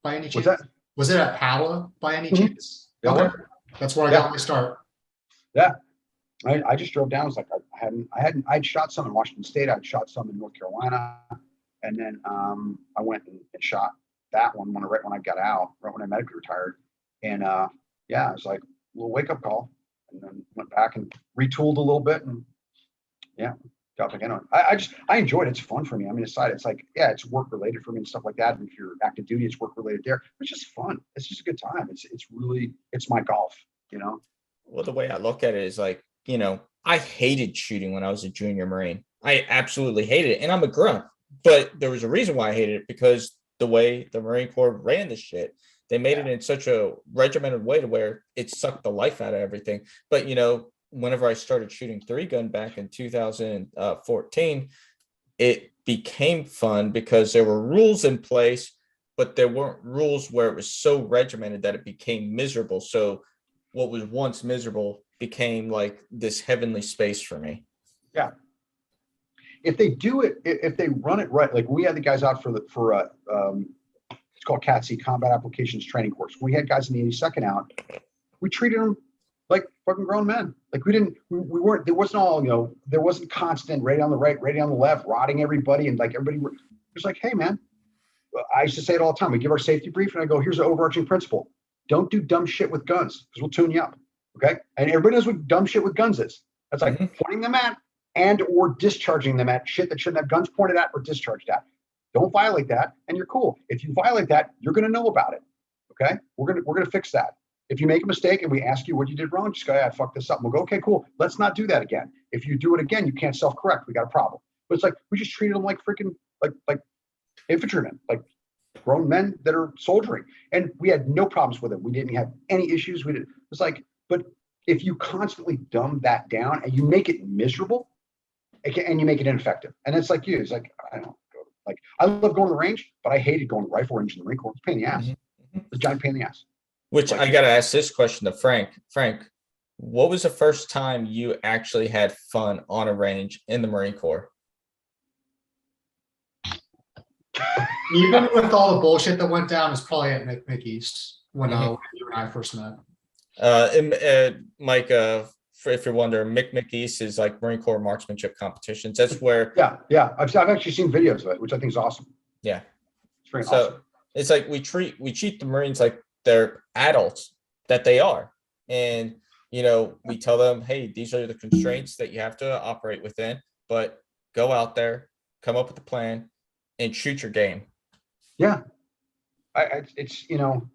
B: by any chance?
D: What's that?
B: Was it at Pala by any
D: Mm-hmm.
B: chance?
D: Yeah,
B: Okay, that's where I got my start.
D: Yeah. I just drove down. It's like I'd shot some in Washington State. I'd shot some in North Carolina, and then I went and shot that one right when I got out, right when I medically retired. And yeah, it was like a little wake up call, and then went back and retooled a little bit, and yeah, got back in on it. I enjoyed it. It's fun for me. I mean, aside, it's like, yeah, it's work related for me and stuff like that. And if you're active duty, it's work related there. It's just fun. It's just a good time. It's my golf, you know.
A: Well, the way I look at it is like, you know, I hated shooting when I was a junior Marine. I absolutely hated it. And I'm a grunt, but there was a reason why I hated it, because the way the Marine Corps ran this shit, they made it in such a regimented way to where it sucked the life out of everything. But, you know, whenever I started shooting 3-gun back in 2014, it became fun because there were rules in place, but there weren't rules where it was so regimented that it became miserable. So what was once miserable became like this heavenly space for me.
D: Yeah. If they do it, if they run it right, like we had the guys out for it's called CATC, Combat Applications Training Course. We had guys in the 82nd out. We treated them like fucking grown men. Like we weren't, there wasn't all, you know, there wasn't constant ready on the right, ready on the left, rotting everybody. And like everybody was like, hey man, I used to say it all the time. We give our safety brief and I go, here's the overarching principle. Don't do dumb shit with guns, because we'll tune you up. Okay. And everybody knows what dumb shit with guns is. That's like pointing them at and or discharging them at shit that shouldn't have guns pointed at or discharged at. Don't violate that, and you're cool. If you violate that, you're going to know about it. Okay. We're going to fix that. If you make a mistake and we ask you what you did wrong, just go, yeah, I fucked this up. We'll go, okay, cool. Let's not do that again. If you do it again, you can't self-correct. We got a problem. But it's like, we just treated them like freaking, like infantrymen, like grown men that are soldiering. And we had no problems with it. We didn't have any issues. It was like, but if you constantly dumb that down and you make it miserable and you make it ineffective, and it's like it's like, I don't know, like I love going to the range, but I hated going to the rifle range in the Marine Corps. It's a pain in the ass. It's a giant pain in the ass.
A: Which I got to ask this question to Frank. Frank, what was the first time you actually had fun on a range in the Marine Corps?
B: Even with all the bullshit that went down, it's probably at McEast when you and I first met.
A: And Mike, if you're wondering, McEast is like Marine Corps marksmanship competitions. That's where,
D: Yeah. I've actually seen videos of it, which I think is awesome.
A: yeah.
D: It's very
A: So
D: awesome.
A: it's like we treat the Marines like they're adults that they are. And, we tell them, hey, these are the constraints that you have to operate within, but go out there, come up with a plan, and shoot your game.
D: Yeah. It's, you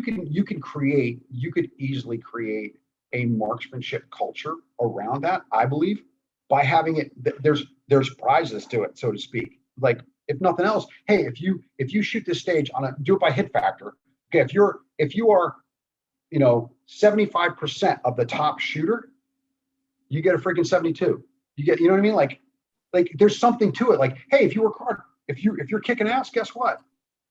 D: could easily create a marksmanship culture around that, I believe, by having it, there's prizes to it, so to speak. Like, if nothing else, hey, if you shoot this stage do it by hit factor. Okay, if you are 75% of the top shooter, you get a freaking 72. You get, you know what I mean? Like there's something to it. Like, hey, if you work hard, if you're kicking ass, guess what?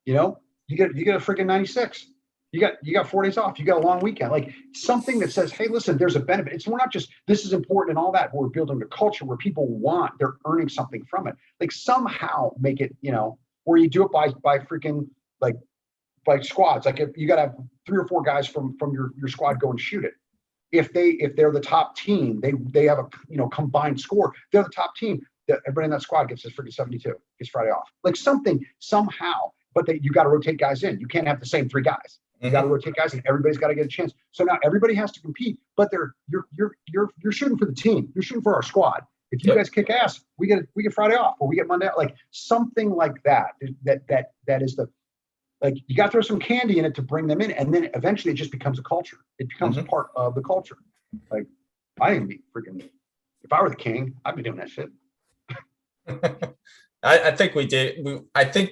D: You get a freaking 96. You got 4 days off. You got a long weekend. Like, something that says, hey, listen, there's a benefit. We're not just, this is important and all that, but we're building a culture where people they're earning something from it. Like, somehow make it, where you do it by freaking like squads. Like, if you got to have 3 or 4 guys from your squad go and shoot it. If they're the top team, they have a combined score. They're the top team. Everybody in that squad gets this freaking 72. Gets Friday off. Like, something somehow. But you got to rotate guys in. You can't have the same 3 guys. You got to rotate guys, and everybody's got to get a chance. So now everybody has to compete, but you're shooting for the team. You're shooting for our squad. If you guys kick ass, we get Friday off, or we get Monday off. Like, something like that. That is the, like, you got to throw some candy in it to bring them in, and then eventually it just becomes a culture. It becomes a part of the culture. Like, I didn't be freaking. If I were the king, I'd be doing that shit.
A: I think we did. I think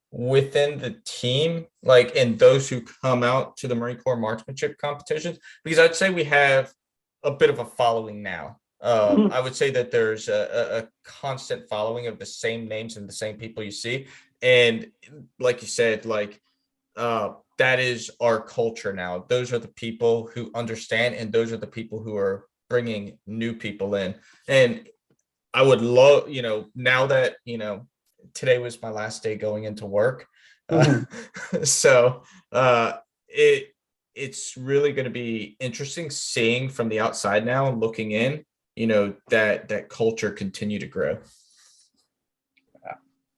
A: within the team, like, and those who come out to the Marine Corps marksmanship competitions, because I'd say we have a bit of a following now. I would say that there's a constant following of the same names and the same people you see. And like you said, like, that is our culture now. Those are the people who understand, and those are the people who are bringing new people in. And I would love, now that, today was my last day going into work. So it's really going to be interesting seeing from the outside now and looking in, that culture continue to grow.
D: Yeah,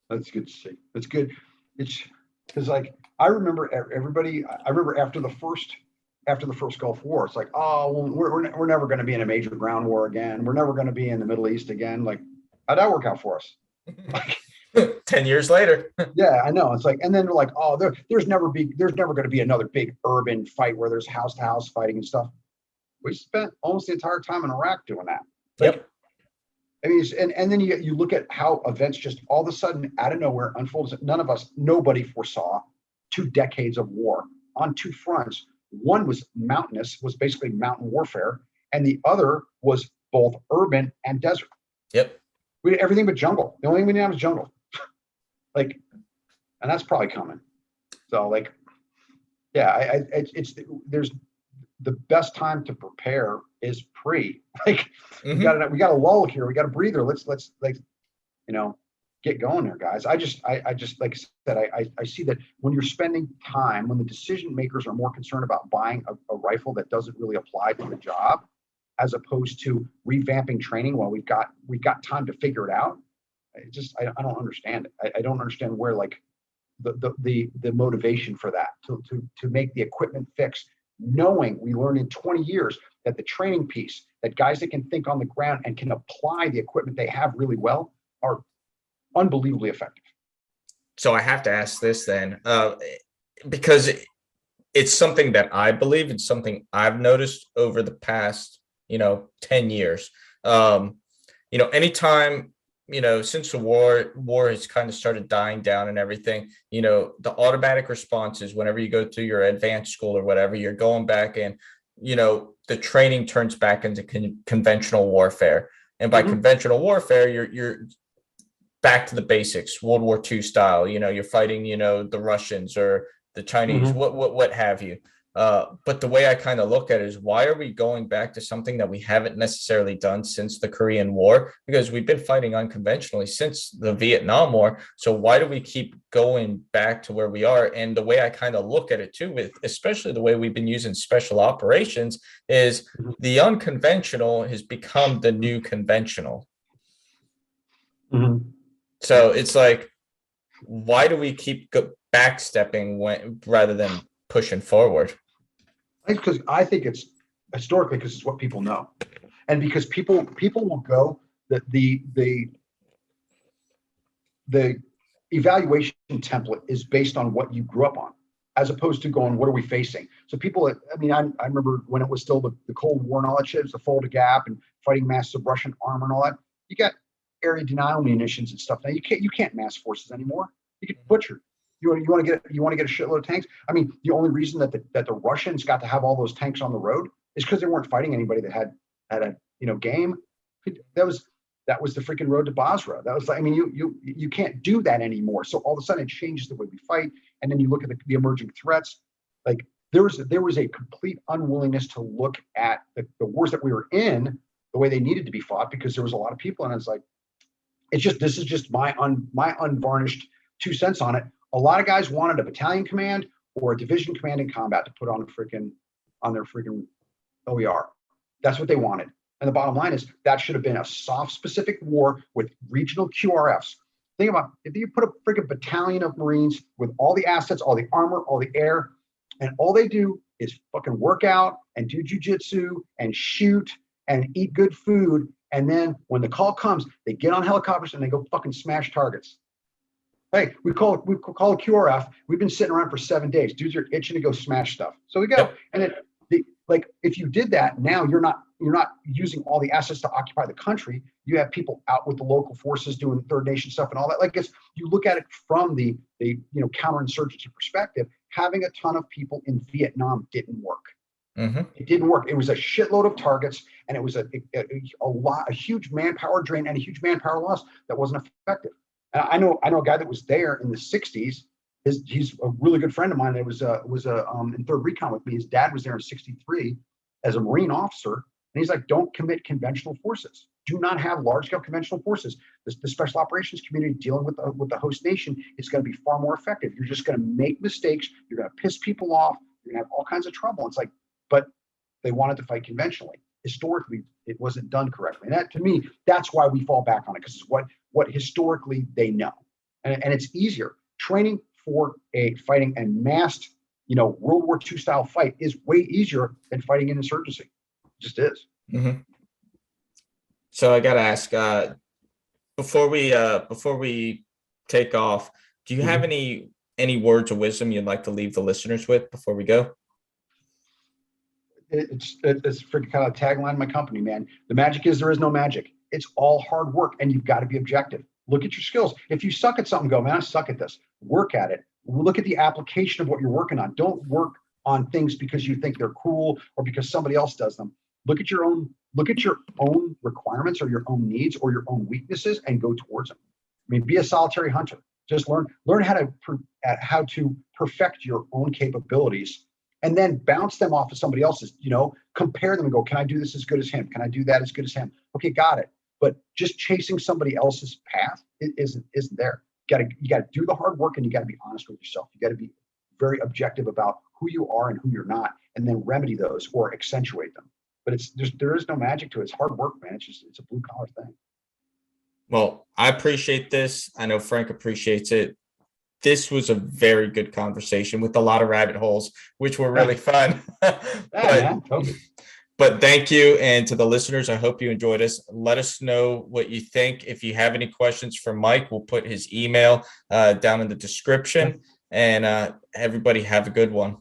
D: that's good to see. That's good. It's because, like, I remember after the first Gulf War, it's like, oh, well, we're never going to be in a major ground war again. We're never going to be in the Middle East again. Like, how'd that work out for us? Like,
A: 10 years later.
D: Yeah, I know. It's like, and then they're like, oh, there's never going to be another big urban fight where there's house to house fighting and stuff. We spent almost the entire time in Iraq doing that. Like,
A: Yep.
D: I mean, and then you look at how events just all of a sudden out of nowhere unfolded. Nobody foresaw 2 decades of war on 2 fronts. One was mountainous, was basically mountain warfare, and the other was both urban and desert.
A: Yep.
D: We did everything but jungle. The only thing we didn't have was jungle. Like, and that's probably coming. So, like, yeah, there's the best time to prepare is pre. Like, we got a lull here. We got a breather. Let's like, get going there, guys. I just like I said, I see that when you're spending time, when the decision makers are more concerned about buying a rifle that doesn't really apply to the job, as opposed to revamping training while we've got time to figure it out. I don't understand it. I don't understand where, like, the motivation for that to make the equipment fix, knowing we learned in 20 years that the training piece, that guys that can think on the ground and can apply the equipment they have really well, are unbelievably effective.
A: So I have to ask this then, because it's something that I believe, it's something I've noticed over the past, 10 years. Anytime, since the war has kind of started dying down and everything, the automatic response is whenever you go to your advanced school or whatever, you're going back and, the training turns back into conventional warfare. And by conventional warfare, you're back to the basics, World War II style. You're fighting, the Russians or the Chinese, what have you. But the way I kind of look at it is, why are we going back to something that we haven't necessarily done since the Korean War? Because we've been fighting unconventionally since the Vietnam War. So why do we keep going back to where we are? And the way I kind of look at it too, with especially the way we've been using special operations, is the unconventional has become the new conventional. So it's like, why do we keep backstepping rather than pushing forward?
D: Because I think it's historically, because it's what people know, and because people will go that the evaluation template is based on what you grew up on, as opposed to going, what are we facing? So people, I mean, I remember when it was still the Cold War and all that shit, it was the Fulda Gap and fighting massive Russian armor and all that. You got area denial munitions and stuff. Now you can't mass forces anymore. You get butchered. You want to get a shitload of tanks. I mean, the only reason that the Russians got to have all those tanks on the road is because they weren't fighting anybody that had a game. That was the freaking road to Basra. That was like, I mean, you can't do that anymore. So all of a sudden it changes the way we fight. And then you look at the emerging threats. Like there was a complete unwillingness to look at the wars that we were in the way they needed to be fought, because there was a lot of people, and it's like, this is just my unvarnished 2 cents on it. A lot of guys wanted a battalion command or a division command in combat to put on their freaking OER. That's what they wanted. And the bottom line is that should have been a soft, specific war with regional QRFs. Think about if you put a freaking battalion of Marines with all the assets, all the armor, all the air, and all they do is fucking work out and do jujitsu and shoot and eat good food. And then when the call comes, they get on helicopters and they go fucking smash targets. Hey, we call a QRF. We've been sitting around for 7 days. Dudes are itching to go smash stuff. So we go. Yep. And like if you did that, now you're not using all the assets to occupy the country. You have people out with the local forces doing third nation stuff and all that. Like you look at it from the counterinsurgency perspective. Having a ton of people in Vietnam didn't work. It didn't work. It was a shitload of targets, and it was a huge manpower drain and a huge manpower loss that wasn't effective. And I know a guy that was there in the 60s. He's a really good friend of mine that was in 3rd Recon with me. His dad was there in 63 as a Marine officer. And he's like, don't commit conventional forces. Do not have large-scale conventional forces. The special operations community dealing with the host nation is going to be far more effective. You're just going to make mistakes. You're going to piss people off. You're going to have all kinds of trouble. It's like, but they wanted to fight conventionally. Historically, it wasn't done correctly. And that, to me, that's why we fall back on it, because it's what historically they know. And it's easier. Training for fighting a massed, World War II style fight is way easier than fighting an insurgency. It just is.
A: So I got to ask, before we take off, do you have any words of wisdom you'd like to leave the listeners with before we go?
D: It's freaking kind of tagline of my company, man. The magic is there is no magic. It's all hard work, and you've got to be objective. Look at your skills. If you suck at something, go, man, I suck at this. Work at it. Look at the application of what you're working on. Don't work on things because you think they're cool or because somebody else does them. Look at your own requirements or your own needs or your own weaknesses and go towards them. I mean, be a solitary hunter. Just learn how to perfect your own capabilities, and then bounce them off of somebody else's. Compare them and go, can I do this as good as him? Can I do that as good as him? Okay, got it. But just chasing somebody else's path isn't there. You got to do the hard work, and you got to be honest with yourself. You got to be very objective about who you are and who you're not, and then remedy those or accentuate them. But there is no magic to it. It's hard work, man. It's a blue collar thing.
A: Well, I appreciate this. I know Frank appreciates it. This was a very good conversation with a lot of rabbit holes, which were really fun. But thank you. And to the listeners, I hope you enjoyed us. Let us know what you think. If you have any questions for Mike, we'll put his email down in the description. And everybody have a good one.